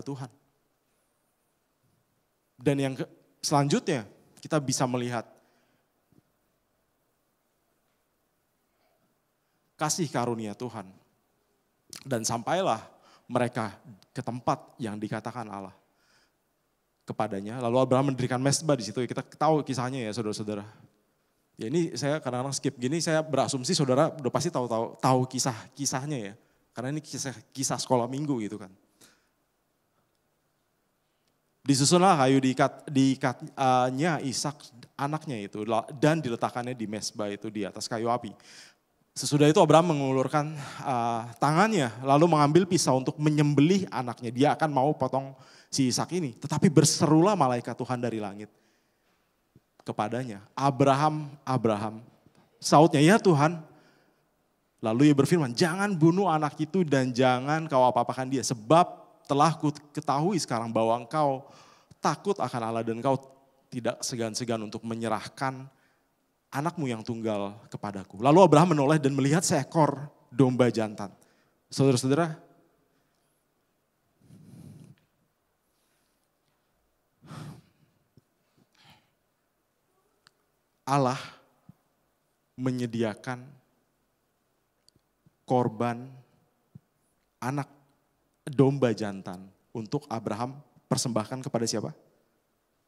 Tuhan. Dan yang selanjutnya kita bisa melihat kasih karunia Tuhan. Dan sampailah mereka ke tempat yang dikatakan Allah kepadanya. Lalu Abraham mendirikan mezbah di situ. Kita tahu kisahnya ya saudara-saudara. Ya ini saya kadang-kadang skip gini, saya berasumsi saudara udah pasti tahu kisahnya ya. Karena ini kisah sekolah minggu gitu kan. Disusunlah kayu diikatnya Ishak anaknya itu dan diletakkannya di mezbah itu di atas kayu api. Sesudah itu Abraham mengulurkan tangannya lalu mengambil pisau untuk menyembelih anaknya. Dia akan mau potong si Ishak ini. Tetapi berserulah malaikat Tuhan dari langit kepadanya. Abraham, Abraham. Sautnya, ya Tuhan. Lalu ia berfirman, jangan bunuh anak itu dan jangan kau apa-apakan dia. Sebab telah ku ketahui sekarang bahwa engkau takut akan Allah dan engkau tidak segan-segan untuk menyerahkan anakmu yang tunggal kepadaku. Lalu Abraham menoleh dan melihat seekor domba jantan. Saudara-saudara, Allah menyediakan korban anak domba jantan untuk Abraham persembahkan kepada siapa?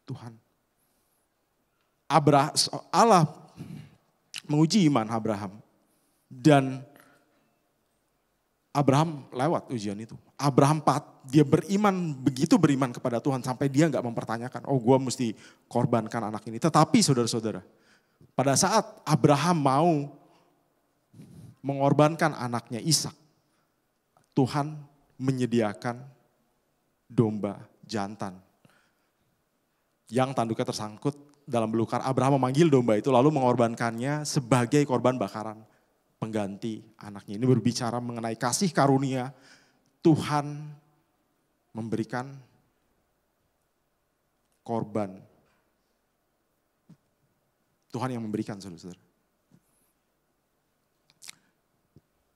Tuhan. Allah menguji iman Abraham dan Abraham lewat ujian itu. Abraham dia begitu beriman kepada Tuhan sampai dia nggak mempertanyakan, oh gue mesti korbankan anak ini. Tetapi saudara-saudara, pada saat Abraham mau mengorbankan anaknya Ishak, Tuhan menyediakan domba jantan yang tanduknya tersangkut dalam belukar. Abraham memanggil domba itu lalu mengorbankannya sebagai korban bakaran pengganti anaknya. Ini berbicara mengenai kasih karunia Tuhan memberikan korban. Tuhan yang memberikan, saudara-saudara.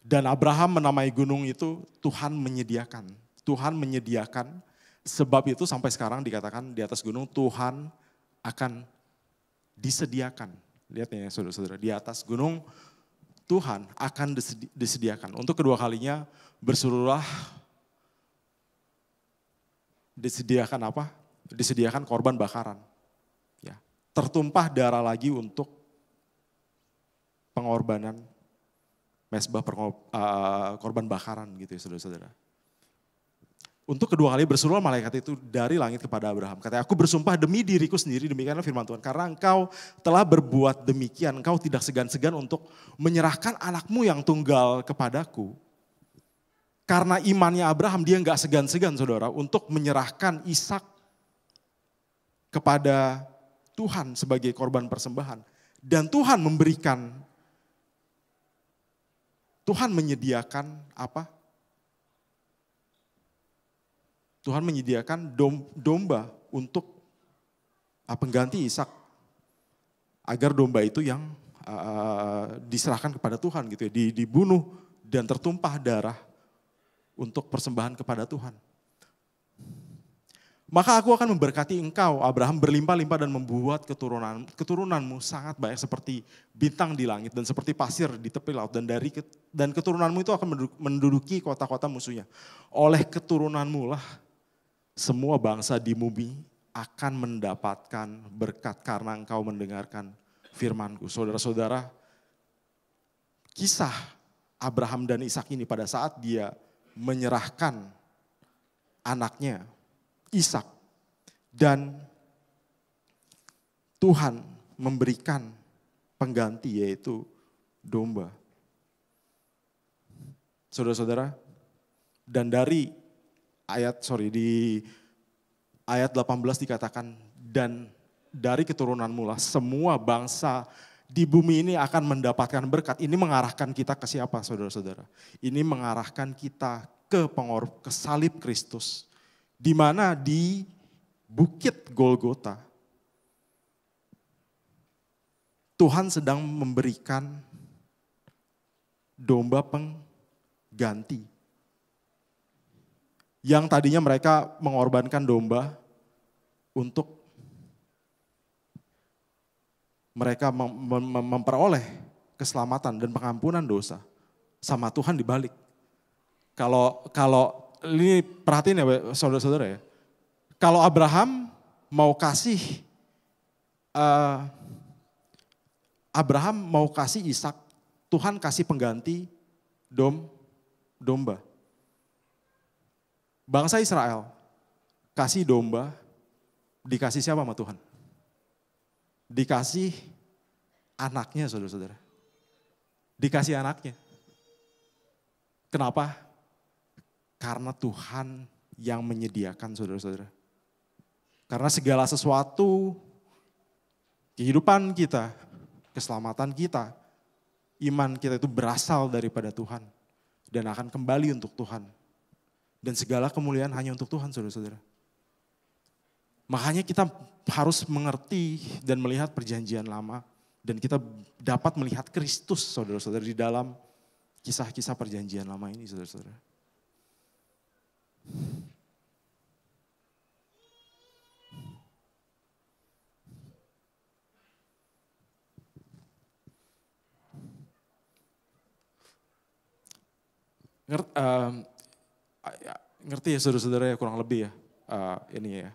Dan Abraham menamai gunung itu Tuhan menyediakan. Tuhan menyediakan, sebab itu sampai sekarang dikatakan di atas gunung Tuhan akan disediakan. Lihat ya saudara-saudara, di atas gunung Tuhan akan disediakan. Untuk kedua kalinya berserulah, disediakan apa? Disediakan korban bakaran. Ya, tertumpah darah lagi untuk pengorbanan mezbah korban bakaran gitu ya saudara-saudara. Untuk kedua kali berserulah malaikat itu dari langit kepada Abraham. Katanya, aku bersumpah demi diriku sendiri, demikianlah firman Tuhan. Karena engkau telah berbuat demikian, engkau tidak segan-segan untuk menyerahkan anakmu yang tunggal kepadaku. karena imannya Abraham, dia nggak segan-segan saudara untuk menyerahkan Ishak kepada Tuhan sebagai korban persembahan. Dan Tuhan menyediakan apa? Tuhan menyediakan domba untuk pengganti Ishak. Agar domba itu yang diserahkan kepada Tuhan gitu ya, dibunuh dan tertumpah darah untuk persembahan kepada Tuhan. Maka aku akan memberkati engkau, Abraham, berlimpah-limpah dan membuat keturunanmu sangat banyak seperti bintang di langit dan seperti pasir di tepi laut. Dan keturunanmu itu akan menduduki kota-kota musuhnya. Oleh keturunanmu lah semua bangsa di bumi akan mendapatkan berkat karena engkau mendengarkan firmanku. Saudara-saudara, kisah Abraham dan Ishak ini pada saat dia menyerahkan anaknya Ishak dan Tuhan memberikan pengganti yaitu domba. Saudara-saudara, dan di ayat 18 dikatakan, dan dari keturunanmu lah semua bangsa di bumi ini akan mendapatkan berkat. Ini mengarahkan kita ke siapa saudara-saudara? Ini mengarahkan kita ke salib Kristus. Di mana di Bukit Golgota, Tuhan sedang memberikan domba pengganti. Yang tadinya mereka mengorbankan domba untuk mereka memperoleh keselamatan dan pengampunan dosa. Sama Tuhan dibalik. Kalau ini perhatiin ya saudara-saudara ya. Kalau Abraham mau kasih Ishak, Tuhan kasih pengganti domba. Bangsa Israel kasih domba, dikasih siapa sama Tuhan? Dikasih anaknya saudara-saudara. Dikasih anaknya. Kenapa? Karena Tuhan yang menyediakan saudara-saudara. Karena segala sesuatu, kehidupan kita, keselamatan kita, iman kita itu berasal daripada Tuhan. Dan akan kembali untuk Tuhan. Dan segala kemuliaan hanya untuk Tuhan saudara-saudara. Makanya kita harus mengerti dan melihat perjanjian lama. Dan kita dapat melihat Kristus saudara-saudara di dalam kisah-kisah perjanjian lama ini saudara-saudara. Ngerti ya saudara-saudara ya kurang lebih ya ini ya.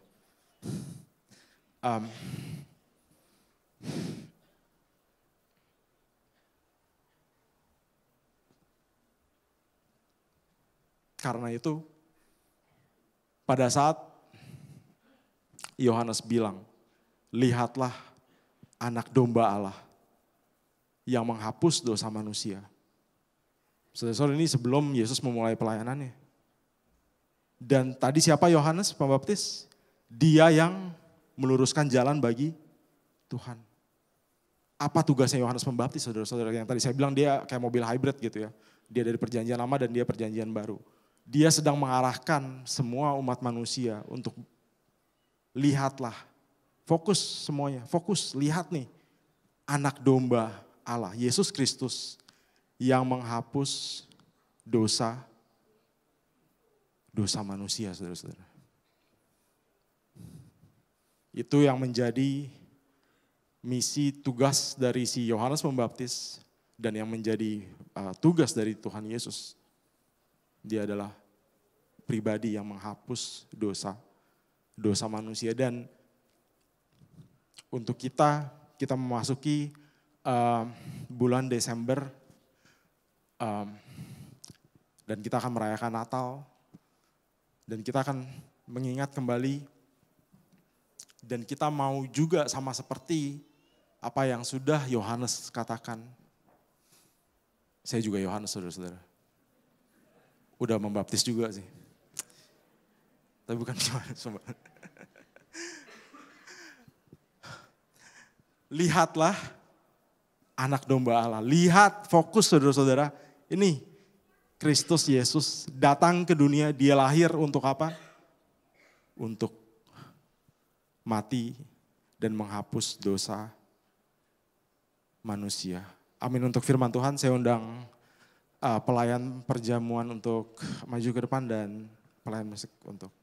Karena itu pada saat Yohanes bilang, lihatlah anak domba Allah yang menghapus dosa manusia. Saudara-saudara ini sebelum Yesus memulai pelayanannya. Dan tadi siapa Yohanes Pembaptis? Dia yang meluruskan jalan bagi Tuhan. Apa tugasnya Yohanes Pembaptis saudara-saudara? Yang tadi saya bilang dia kayak mobil hybrid gitu ya. Dia dari perjanjian lama dan dia perjanjian baru. Dia sedang mengarahkan semua umat manusia untuk lihatlah. Fokus semuanya, fokus, lihat nih. Anak domba Allah, Yesus Kristus yang menghapus dosa manusia saudara-saudara. Itu yang menjadi misi tugas dari si Yohanes Pembaptis dan yang menjadi tugas dari Tuhan Yesus. Dia adalah pribadi yang menghapus dosa manusia. Dan untuk kita memasuki bulan Desember dan kita akan merayakan Natal dan kita akan mengingat kembali dan kita mau juga sama seperti apa yang sudah Yohanes katakan. Saya juga Yohanes saudara-saudara. udah membaptis juga sih. Tapi bukan cuma. Lihatlah anak domba Allah. Lihat, fokus saudara-saudara. Ini Kristus Yesus datang ke dunia, dia lahir untuk apa? Untuk mati dan menghapus dosa manusia. Amin. Untuk firman Tuhan, saya undang pelayan perjamuan untuk maju ke depan dan pelayan musik untuk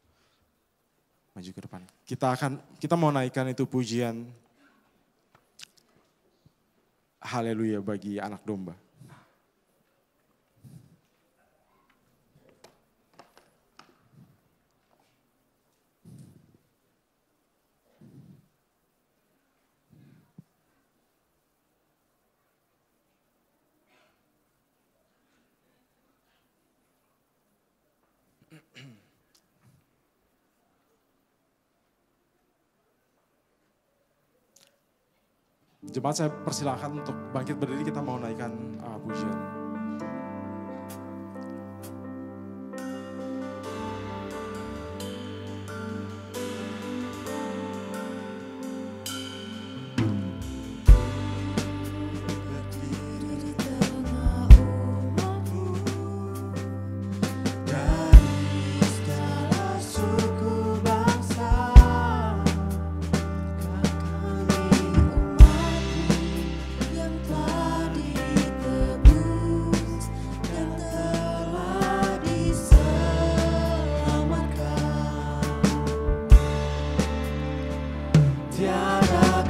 maju ke depan. Kita mau naikkan itu pujian haleluya bagi anak domba. Jemaat, saya persilahkan untuk bangkit berdiri, kita mau naikkan pujian. Yang telah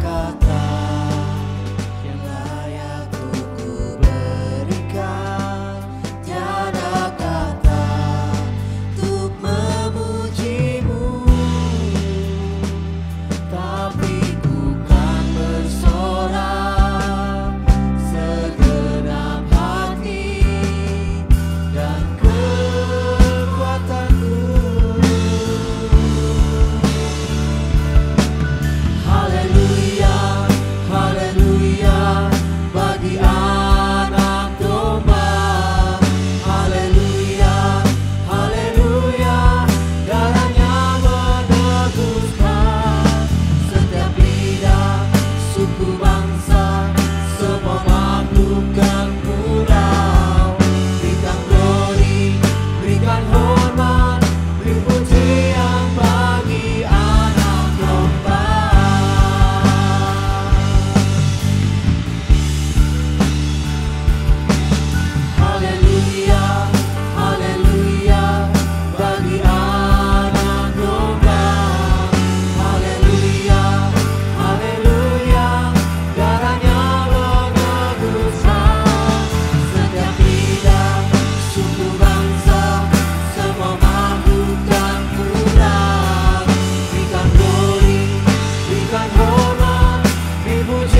ditebus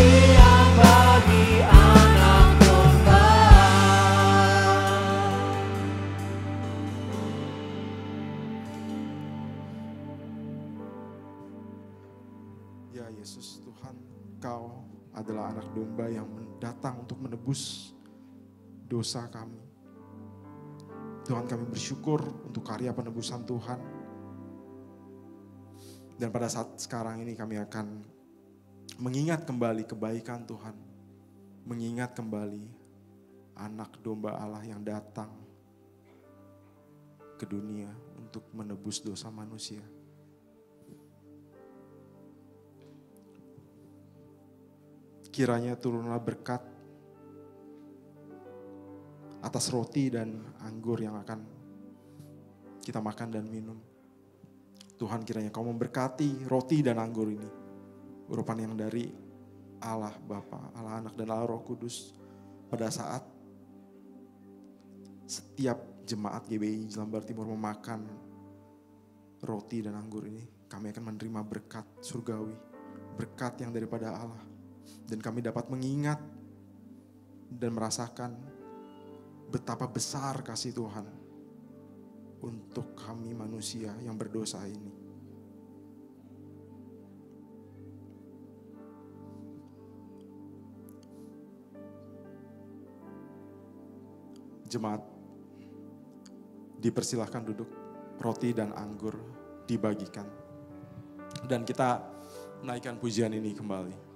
Ya Yesus Tuhan, Kau adalah anak domba yang datang untuk menebus dosa kami. Tuhan, kami bersyukur untuk karya penebusan Tuhan. Dan pada saat sekarang ini kami akan mengingat kembali kebaikan Tuhan. Mengingat kembali anak domba Allah yang datang ke dunia untuk menebus dosa manusia. Kiranya turunlah berkat atas roti dan anggur yang akan kita makan dan minum. Tuhan, kiranya Kau memberkati roti dan anggur ini. Urupan yang dari Allah Bapa, Allah Anak dan Allah Roh Kudus. Pada saat setiap jemaat GBI Jelambar Timur memakan roti dan anggur ini, kami akan menerima berkat surgawi. Berkat yang daripada Allah. Dan kami dapat mengingat dan merasakan betapa besar kasih Tuhan untuk kami manusia yang berdosa ini. Jemaat, dipersilahkan duduk. Roti dan anggur dibagikan. Dan kita menaikkan pujian ini kembali.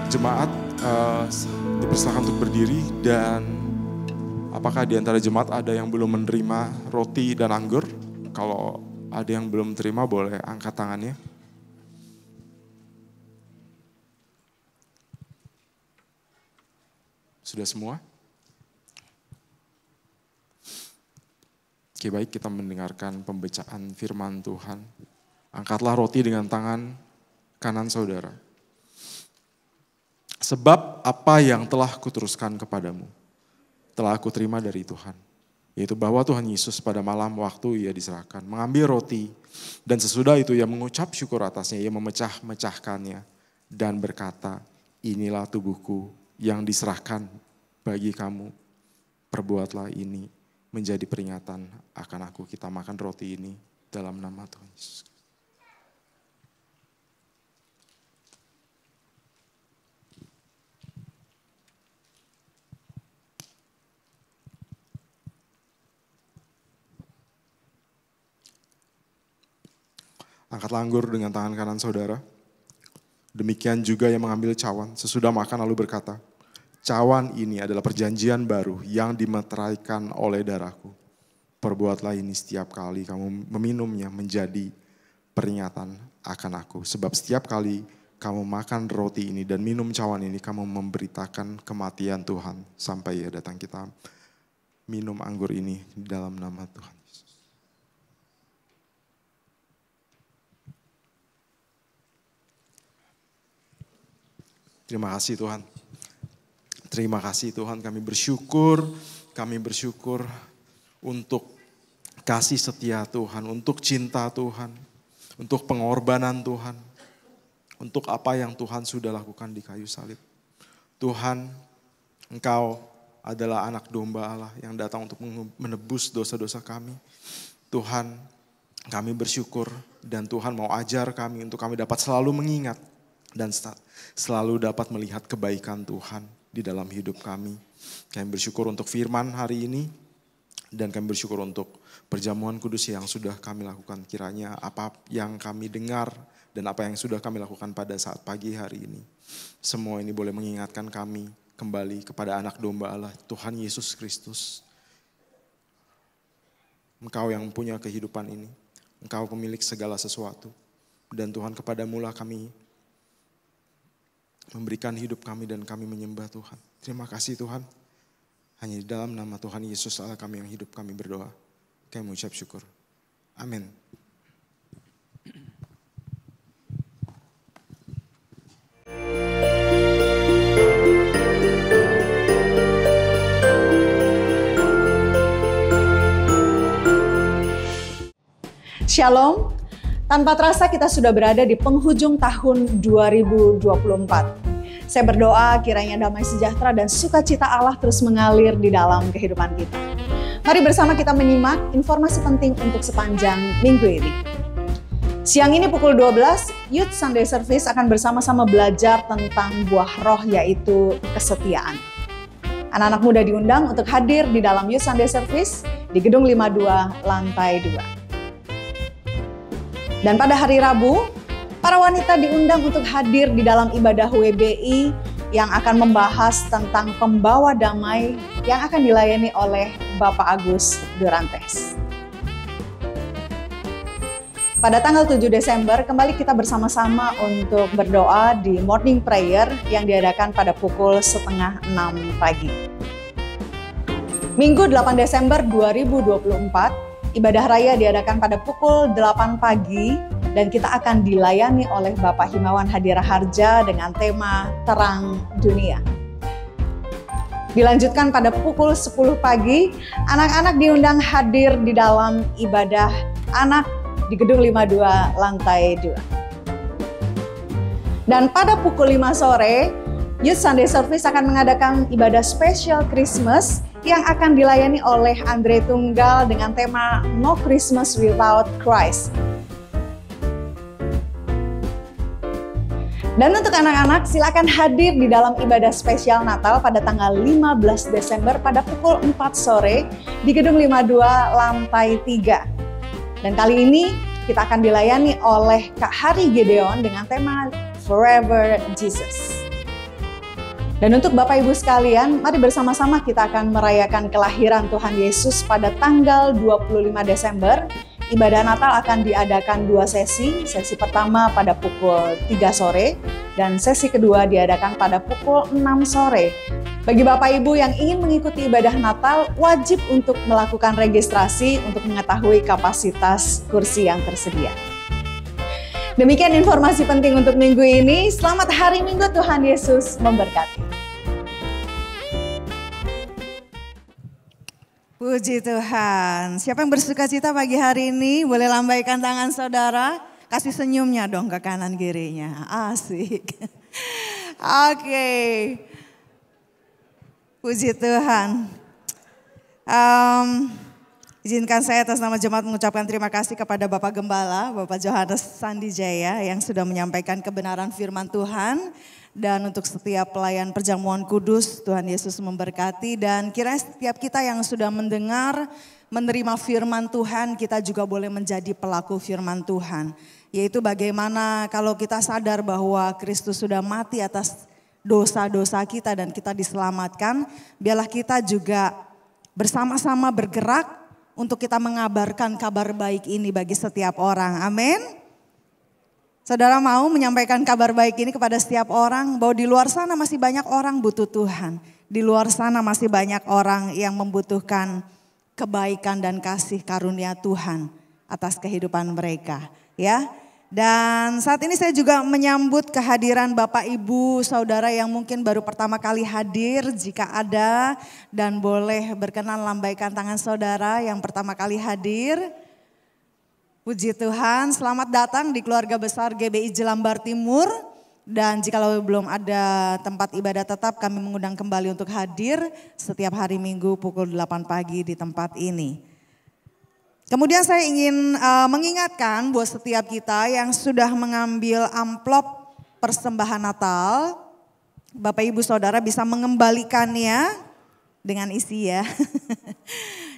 Jemaat dipersilakan untuk berdiri, dan apakah di antara jemaat ada yang belum menerima roti dan anggur? Kalau ada yang belum terima boleh angkat tangannya. Sudah semua? Oke, baik, kita mendengarkan pembacaan firman Tuhan. Angkatlah roti dengan tangan kanan saudara. Sebab apa yang telah kuteruskan kepadamu, telah aku terima dari Tuhan. Yaitu bahwa Tuhan Yesus pada malam waktu ia diserahkan, mengambil roti, dan sesudah itu ia mengucap syukur atasnya, ia memecah-mecahkannya, dan berkata, inilah tubuhku yang diserahkan bagi kamu, perbuatlah ini menjadi peringatan akan aku. Kita makan roti ini dalam nama Tuhan Yesus. Angkatlah anggur dengan tangan kanan saudara. Demikian juga yang mengambil cawan sesudah makan lalu berkata, cawan ini adalah perjanjian baru yang dimeteraikan oleh darahku. Perbuatlah ini setiap kali kamu meminumnya menjadi peringatan akan aku. Sebab setiap kali kamu makan roti ini dan minum cawan ini, kamu memberitakan kematian Tuhan sampai ia datang. Kita minum anggur ini dalam nama Tuhan. Terima kasih Tuhan. Terima kasih Tuhan, kami bersyukur untuk kasih setia Tuhan, untuk cinta Tuhan, untuk pengorbanan Tuhan, untuk apa yang Tuhan sudah lakukan di kayu salib. Tuhan, Engkau adalah anak domba Allah yang datang untuk menebus dosa-dosa kami. Tuhan, kami bersyukur dan Tuhan mau ajar kami untuk kami dapat selalu mengingat dan selalu dapat melihat kebaikan Tuhan di dalam hidup kami. Kami bersyukur untuk firman hari ini dan kami bersyukur untuk perjamuan kudus yang sudah kami lakukan. Kiranya apa yang kami dengar dan apa yang sudah kami lakukan pada saat pagi hari ini, semua ini boleh mengingatkan kami kembali kepada anak domba Allah, Tuhan Yesus Kristus. Engkau yang punya kehidupan ini, Engkau pemilik segala sesuatu. Dan Tuhan, kepadamu-lah kami memberikan hidup kami dan kami menyembah Tuhan. Terima kasih Tuhan. Hanya di dalam nama Tuhan Yesus Allah kami yang hidup kami berdoa. Kami mengucap syukur. Amin. Shalom, tanpa terasa kita sudah berada di penghujung tahun 2024. Saya berdoa kiranya damai sejahtera dan sukacita Allah terus mengalir di dalam kehidupan kita. Mari bersama kita menyimak informasi penting untuk sepanjang minggu ini. Siang ini pukul 12, Youth Sunday Service akan bersama-sama belajar tentang buah roh yaitu kesetiaan. Anak-anak muda diundang untuk hadir di dalam Youth Sunday Service di Gedung 52 lantai 2. Dan pada hari Rabu, para wanita diundang untuk hadir di dalam ibadah WBI yang akan membahas tentang pembawa damai yang akan dilayani oleh Bapak Agus Durantes. Pada tanggal 7 Desember, kembali kita bersama-sama untuk berdoa di morning prayer yang diadakan pada pukul 5:30 pagi. Minggu 8 Desember 2024, ibadah raya diadakan pada pukul 8 pagi dan kita akan dilayani oleh Bapak Himawan Hadiraharja dengan tema Terang Dunia. Dilanjutkan pada pukul 10 pagi, anak-anak diundang hadir di dalam ibadah anak di Gedung 52 lantai 2. Dan pada pukul 5 sore, Youth Sunday Service akan mengadakan ibadah spesial Christmas yang akan dilayani oleh Andre Tunggal dengan tema No Christmas Without Christ. Dan untuk anak-anak silakan hadir di dalam ibadah spesial Natal pada tanggal 15 Desember pada pukul 4 sore di Gedung 52 lantai 3. Dan kali ini kita akan dilayani oleh Kak Hari Gideon dengan tema Forever Jesus. Dan untuk Bapak Ibu sekalian, mari bersama-sama kita akan merayakan kelahiran Tuhan Yesus pada tanggal 25 Desember. Ibadah Natal akan diadakan 2 sesi. Sesi pertama pada pukul 3 sore dan sesi kedua diadakan pada pukul 6 sore. Bagi Bapak Ibu yang ingin mengikuti ibadah Natal, wajib untuk melakukan registrasi untuk mengetahui kapasitas kursi yang tersedia. Demikian informasi penting untuk minggu ini. Selamat hari Minggu, Tuhan Yesus memberkati. Puji Tuhan. Siapa yang bersuka cita pagi hari ini? Boleh lambaikan tangan saudara. Kasih senyumnya dong ke kanan kirinya. Asik. Oke. Puji Tuhan. Izinkan saya atas nama jemaat mengucapkan terima kasih kepada Bapak Gembala, Bapak Johannes Sandijaya yang sudah menyampaikan kebenaran firman Tuhan. Dan untuk setiap pelayan perjamuan kudus, Tuhan Yesus memberkati. Dan kiranya setiap kita yang sudah mendengar, menerima firman Tuhan, kita juga boleh menjadi pelaku firman Tuhan. Yaitu bagaimana kalau kita sadar bahwa Kristus sudah mati atas dosa-dosa kita dan kita diselamatkan, biarlah kita juga bersama-sama bergerak untuk kita mengabarkan kabar baik ini bagi setiap orang. Amin. Saudara mau menyampaikan kabar baik ini kepada setiap orang bahwa di luar sana masih banyak orang butuh Tuhan. Di luar sana masih banyak orang yang membutuhkan kebaikan dan kasih karunia Tuhan atas kehidupan mereka. Ya, Dan saat ini saya juga menyambut kehadiran Bapak Ibu Saudara yang mungkin baru pertama kali hadir, jika ada dan boleh berkenan lambaikan tangan saudara yang pertama kali hadir. Puji Tuhan, selamat datang di keluarga besar GBI Jelambar Timur. Dan jikalau belum ada tempat ibadah tetap, kami mengundang kembali untuk hadir setiap hari Minggu pukul 8 pagi di tempat ini. Kemudian saya ingin mengingatkan buat setiap kita yang sudah mengambil amplop persembahan Natal, Bapak Ibu Saudara bisa mengembalikannya dengan isi ya.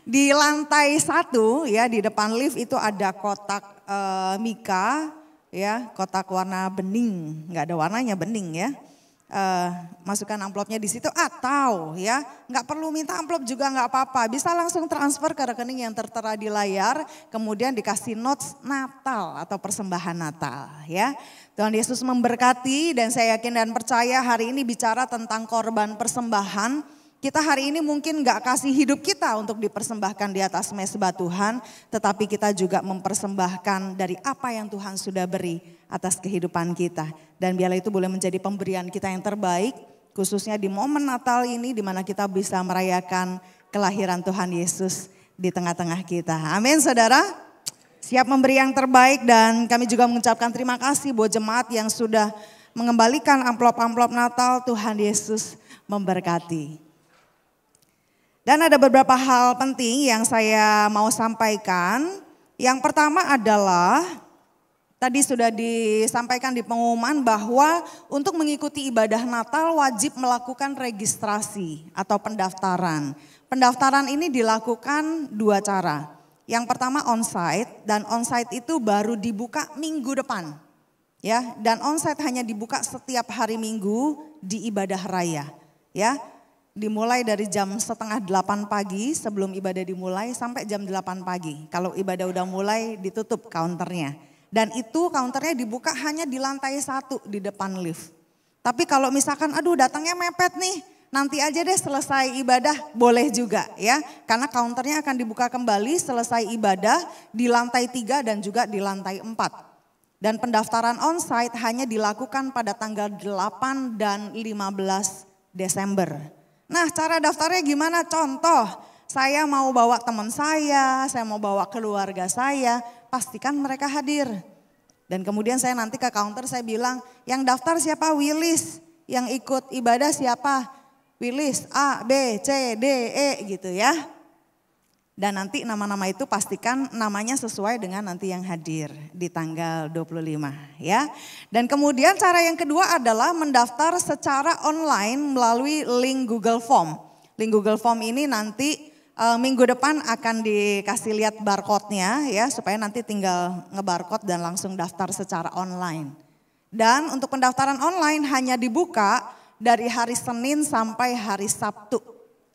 Di lantai 1 ya, di depan lift itu ada kotak mika. Ya, kotak warna bening, nggak ada warnanya, bening ya. Masukkan amplopnya di situ, atau ya nggak perlu minta amplop juga nggak apa-apa, bisa langsung transfer ke rekening yang tertera di layar, kemudian dikasih notes Natal atau persembahan Natal ya. Tuhan Yesus memberkati, dan saya yakin dan percaya hari ini bicara tentang korban persembahan. Kita hari ini mungkin gak kasih hidup kita untuk dipersembahkan di atas mezbah Tuhan, tetapi kita juga mempersembahkan dari apa yang Tuhan sudah beri atas kehidupan kita. Dan biarlah itu boleh menjadi pemberian kita yang terbaik, khususnya di momen Natal ini di mana kita bisa merayakan kelahiran Tuhan Yesus di tengah-tengah kita. Amin saudara. Siap memberi yang terbaik, dan kami juga mengucapkan terima kasih buat jemaat yang sudah mengembalikan amplop-amplop Natal. Tuhan Yesus memberkati. Dan ada beberapa hal penting yang saya mau sampaikan. Yang pertama adalah, tadi sudah disampaikan di pengumuman bahwa untuk mengikuti ibadah Natal wajib melakukan registrasi atau pendaftaran. Pendaftaran ini dilakukan 2 cara. Yang pertama onsite, dan onsite itu baru dibuka minggu depan. Ya, dan onsite hanya dibuka setiap hari Minggu di ibadah raya. Ya. Dimulai dari jam 7:30 pagi sebelum ibadah dimulai sampai jam 8 pagi. Kalau ibadah udah mulai ditutup counternya. Dan itu counternya dibuka hanya di lantai 1 di depan lift. Tapi kalau misalkan aduh datangnya mepet nih, nanti aja deh selesai ibadah, boleh juga ya. Karena counternya akan dibuka kembali selesai ibadah di lantai 3 dan juga di lantai 4. Dan pendaftaran onsite hanya dilakukan pada tanggal 8 dan 15 Desember. Nah, cara daftarnya gimana? Contoh, saya mau bawa teman saya mau bawa keluarga saya, pastikan mereka hadir. Dan kemudian saya nanti ke counter saya bilang, yang daftar siapa? Willis. Yang ikut ibadah siapa? Willis, A, B, C, D, E gitu ya. Dan nanti nama-nama itu pastikan namanya sesuai dengan nanti yang hadir di tanggal 25 ya. Dan kemudian cara yang kedua adalah mendaftar secara online melalui link Google Form. Link Google Form ini nanti minggu depan akan dikasih lihat barcode-nya ya, supaya nanti tinggal ngebarcode dan langsung daftar secara online. Dan untuk pendaftaran online hanya dibuka dari hari Senin sampai hari Sabtu,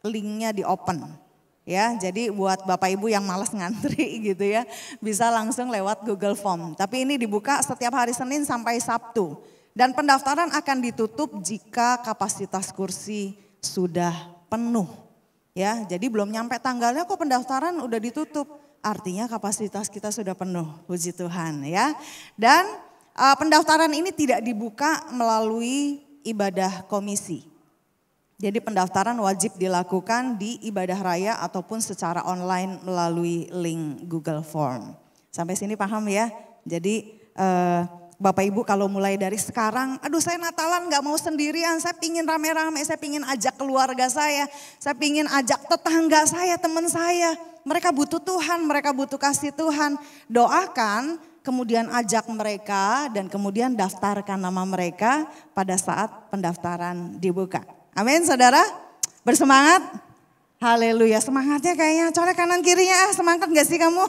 linknya di open. Ya, jadi buat Bapak Ibu yang malas ngantri gitu ya, bisa langsung lewat Google Form. Tapi ini dibuka setiap hari Senin sampai Sabtu. Dan pendaftaran akan ditutup jika kapasitas kursi sudah penuh. Ya, jadi belum nyampe tanggalnya kok pendaftaran udah ditutup. Artinya kapasitas kita sudah penuh, puji Tuhan ya. Dan pendaftaran ini tidak dibuka melalui ibadah komisi. Jadi pendaftaran wajib dilakukan di ibadah raya ataupun secara online melalui link Google Form. Sampai sini paham ya? Jadi Bapak Ibu kalau mulai dari sekarang, aduh saya Natalan gak mau sendirian, saya pingin rame-rame, saya pingin ajak keluarga saya pingin ajak tetangga saya, teman saya. Mereka butuh Tuhan, mereka butuh kasih Tuhan. Doakan, kemudian ajak mereka dan kemudian daftarkan nama mereka pada saat pendaftaran dibuka. Amin saudara, bersemangat. Haleluya, semangatnya kayaknya colek kanan kirinya, semangat gak sih kamu?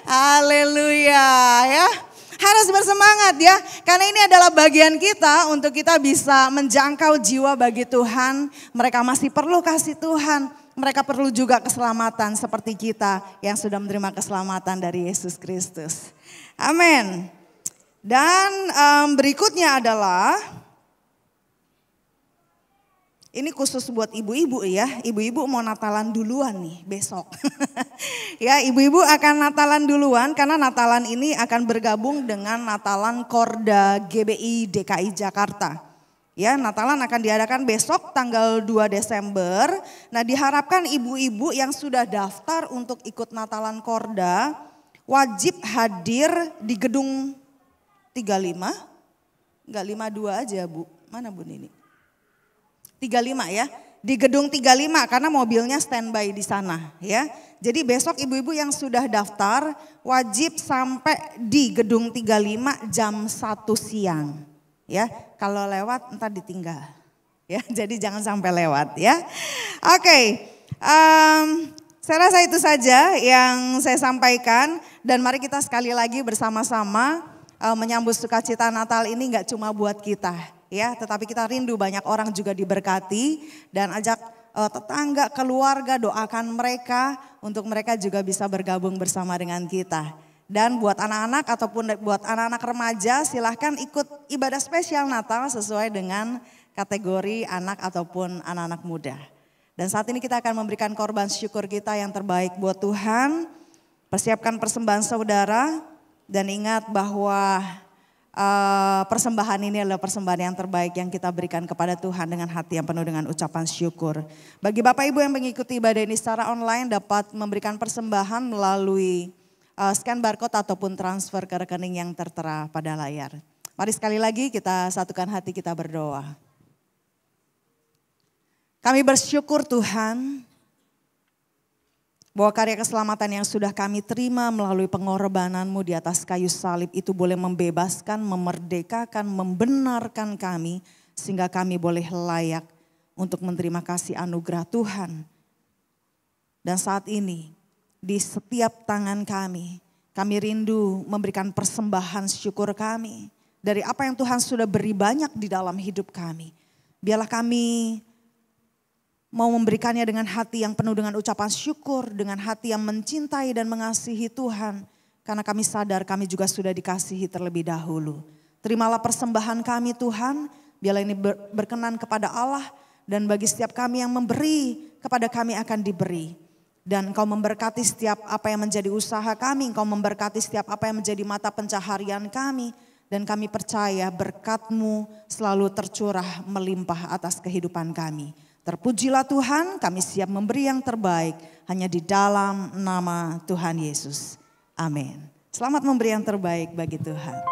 Haleluya ya, harus bersemangat ya. Karena ini adalah bagian kita untuk kita bisa menjangkau jiwa bagi Tuhan. Mereka masih perlu kasih Tuhan, mereka perlu juga keselamatan seperti kita yang sudah menerima keselamatan dari Yesus Kristus. Amin. Dan berikutnya adalah Ini khusus buat ibu-ibu ya. Ibu-ibu mau Natalan duluan nih besok. Ya, ibu-ibu akan Natalan duluan karena Natalan ini akan bergabung dengan Natalan Korda GBI DKI Jakarta. Ya, Natalan akan diadakan besok tanggal 2 Desember. Nah, diharapkan ibu-ibu yang sudah daftar untuk ikut Natalan Korda wajib hadir di gedung 35. Enggak 52 aja, Bu. Mana Bu Nini? 35 ya, di gedung 35 karena mobilnya standby di sana ya. Jadi besok ibu-ibu yang sudah daftar wajib sampai di gedung 35 jam 1 siang ya. Kalau lewat entar ditinggal ya, jadi jangan sampai lewat ya. Oke, saya rasa itu saja yang saya sampaikan dan mari kita sekali lagi bersama-sama menyambut sukacita Natal ini gak cuma buat kita. Ya, tetapi kita rindu banyak orang juga diberkati dan ajak tetangga, keluarga, doakan mereka untuk mereka juga bisa bergabung bersama dengan kita. Dan buat anak-anak ataupun buat anak-anak remaja silahkan ikut ibadah spesial Natal sesuai dengan kategori anak ataupun anak-anak muda. Dan saat ini kita akan memberikan korban syukur kita yang terbaik buat Tuhan. Persiapkan persembahan saudara dan ingat bahwa persembahan ini adalah persembahan yang terbaik yang kita berikan kepada Tuhan dengan hati yang penuh dengan ucapan syukur. Bagi Bapak Ibu yang mengikuti ibadah ini secara online dapat memberikan persembahan melalui scan barcode ataupun transfer ke rekening yang tertera pada layar. Mari sekali lagi kita satukan hati, kita berdoa. Kami bersyukur Tuhan bahwa karya keselamatan yang sudah kami terima melalui pengorbanan-Mu di atas kayu salib itu boleh membebaskan, memerdekakan, membenarkan kami sehingga kami boleh layak untuk menerima kasih anugerah Tuhan. Dan saat ini di setiap tangan kami rindu memberikan persembahan syukur kami dari apa yang Tuhan sudah beri banyak di dalam hidup kami. Biarlah kami mau memberikannya dengan hati yang penuh dengan ucapan syukur, dengan hati yang mencintai dan mengasihi Tuhan. Karena kami sadar kami juga sudah dikasihi terlebih dahulu. Terimalah persembahan kami Tuhan, biarlah ini berkenan kepada Allah. Dan bagi setiap kami yang memberi, kepada kami akan diberi. Dan Engkau memberkati setiap apa yang menjadi usaha kami, Engkau memberkati setiap apa yang menjadi mata pencaharian kami. Dan kami percaya berkat-Mu selalu tercurah melimpah atas kehidupan kami. Terpujilah Tuhan, kami siap memberi yang terbaik hanya di dalam nama Tuhan Yesus. Amin. Selamat memberi yang terbaik bagi Tuhan.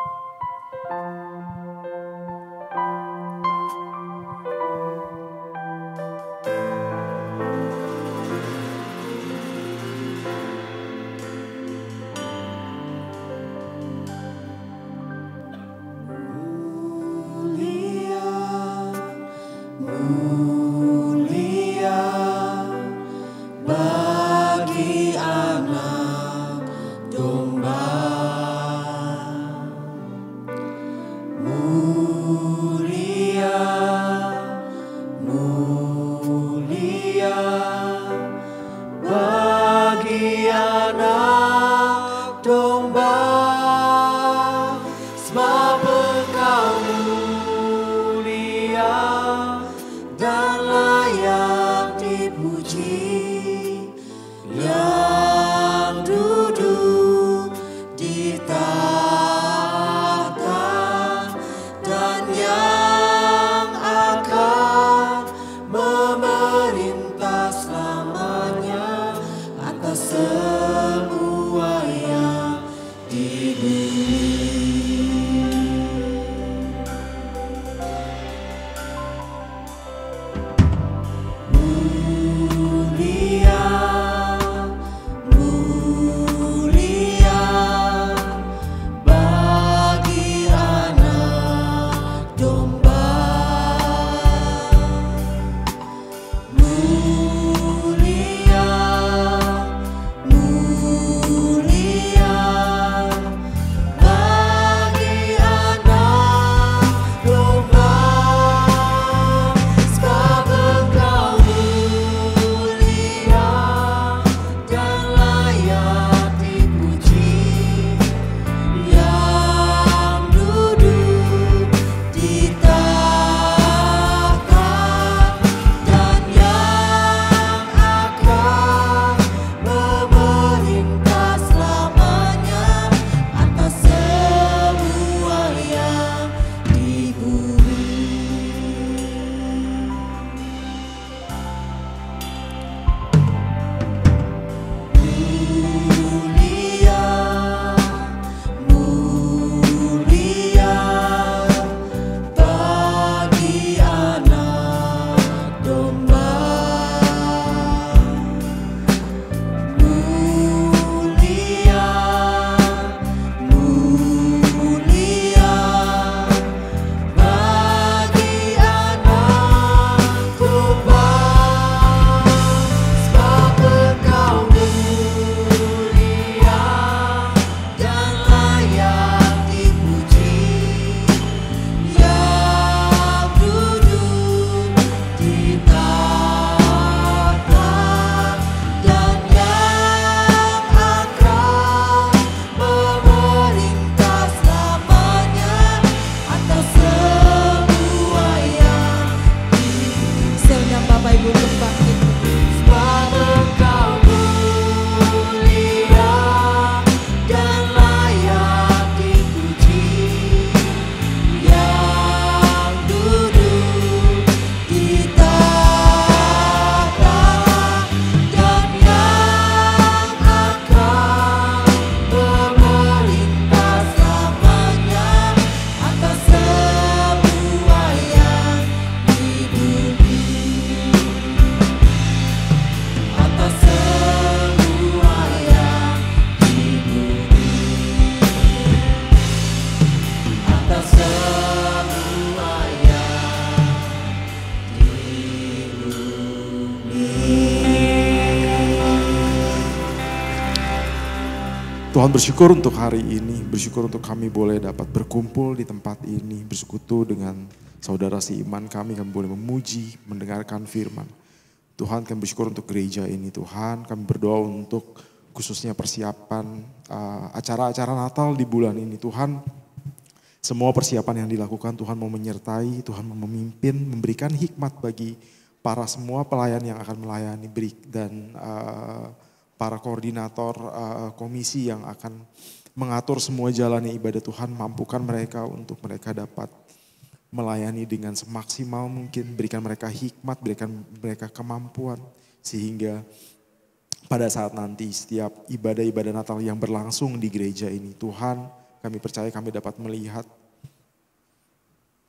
Tuhan bersyukur untuk hari ini, bersyukur untuk kami boleh dapat berkumpul di tempat ini, bersekutu dengan saudara seiman kami boleh memuji, mendengarkan firman. Tuhan kami bersyukur untuk gereja ini Tuhan, kami berdoa untuk khususnya persiapan acara-acara Natal di bulan ini Tuhan. Semua persiapan yang dilakukan Tuhan mau menyertai, Tuhan mau memimpin, memberikan hikmat bagi para semua pelayan yang akan melayani dan para koordinator komisi yang akan mengatur semua jalannya ibadah Tuhan, mampukan mereka untuk mereka dapat melayani dengan semaksimal mungkin, berikan mereka hikmat, berikan mereka kemampuan sehingga pada saat nanti setiap ibadah-ibadah Natal yang berlangsung di gereja ini Tuhan, kami percaya kami dapat melihat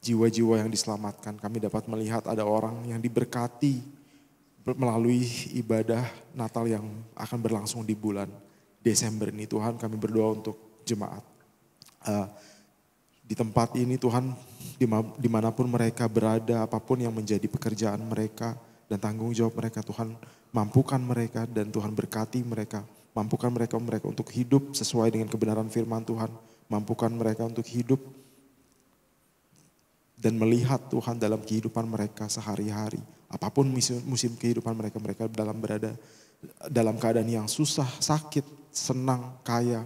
jiwa-jiwa yang diselamatkan, kami dapat melihat ada orang yang diberkati melalui ibadah Natal yang akan berlangsung di bulan Desember ini. Tuhan kami berdoa untuk jemaat di tempat ini Tuhan, dimanapun mereka berada, apapun yang menjadi pekerjaan mereka dan tanggung jawab mereka, Tuhan mampukan mereka dan Tuhan berkati mereka, mampukan mereka untuk hidup sesuai dengan kebenaran firman Tuhan, mampukan mereka untuk hidup dan melihat Tuhan dalam kehidupan mereka sehari-hari. Apapun musim kehidupan mereka berada dalam keadaan yang susah, sakit, senang, kaya,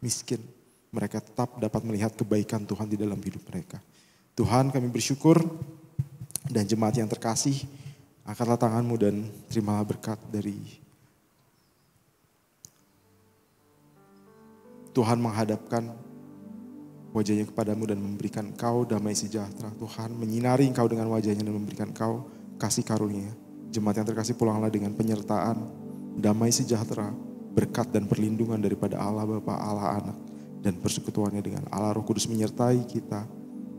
miskin. Mereka tetap dapat melihat kebaikan Tuhan di dalam hidup mereka. Tuhan kami bersyukur dan jemaat yang terkasih, angkatlah tanganmu dan terimalah berkat dari Tuhan menghadapkan wajahnya kepadamu dan memberikan engkau damai sejahtera. Tuhan menyinari engkau dengan wajahnya dan memberikan engkau kasih karunia. Jemaat yang terkasih pulanglah dengan penyertaan, damai sejahtera, berkat dan perlindungan daripada Allah Bapa, Allah Anak, dan persekutuannya dengan Allah Roh Kudus menyertai kita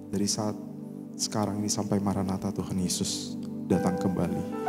dari saat sekarang ini sampai Maranatha Tuhan Yesus datang kembali.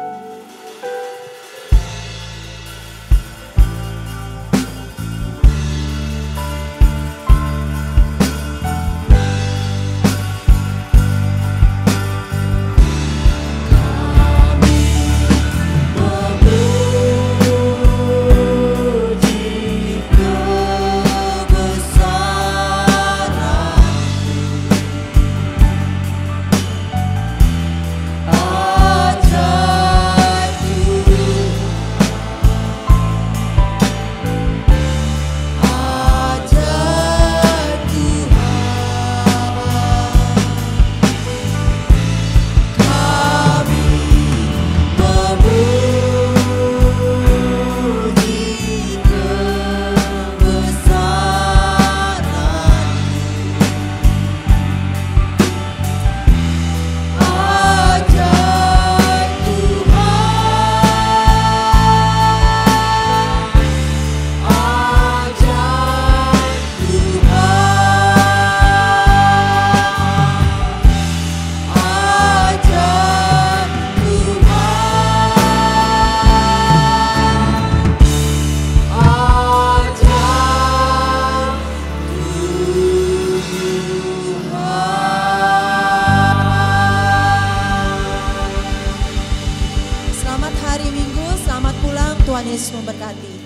Tuhan Yesus memberkati.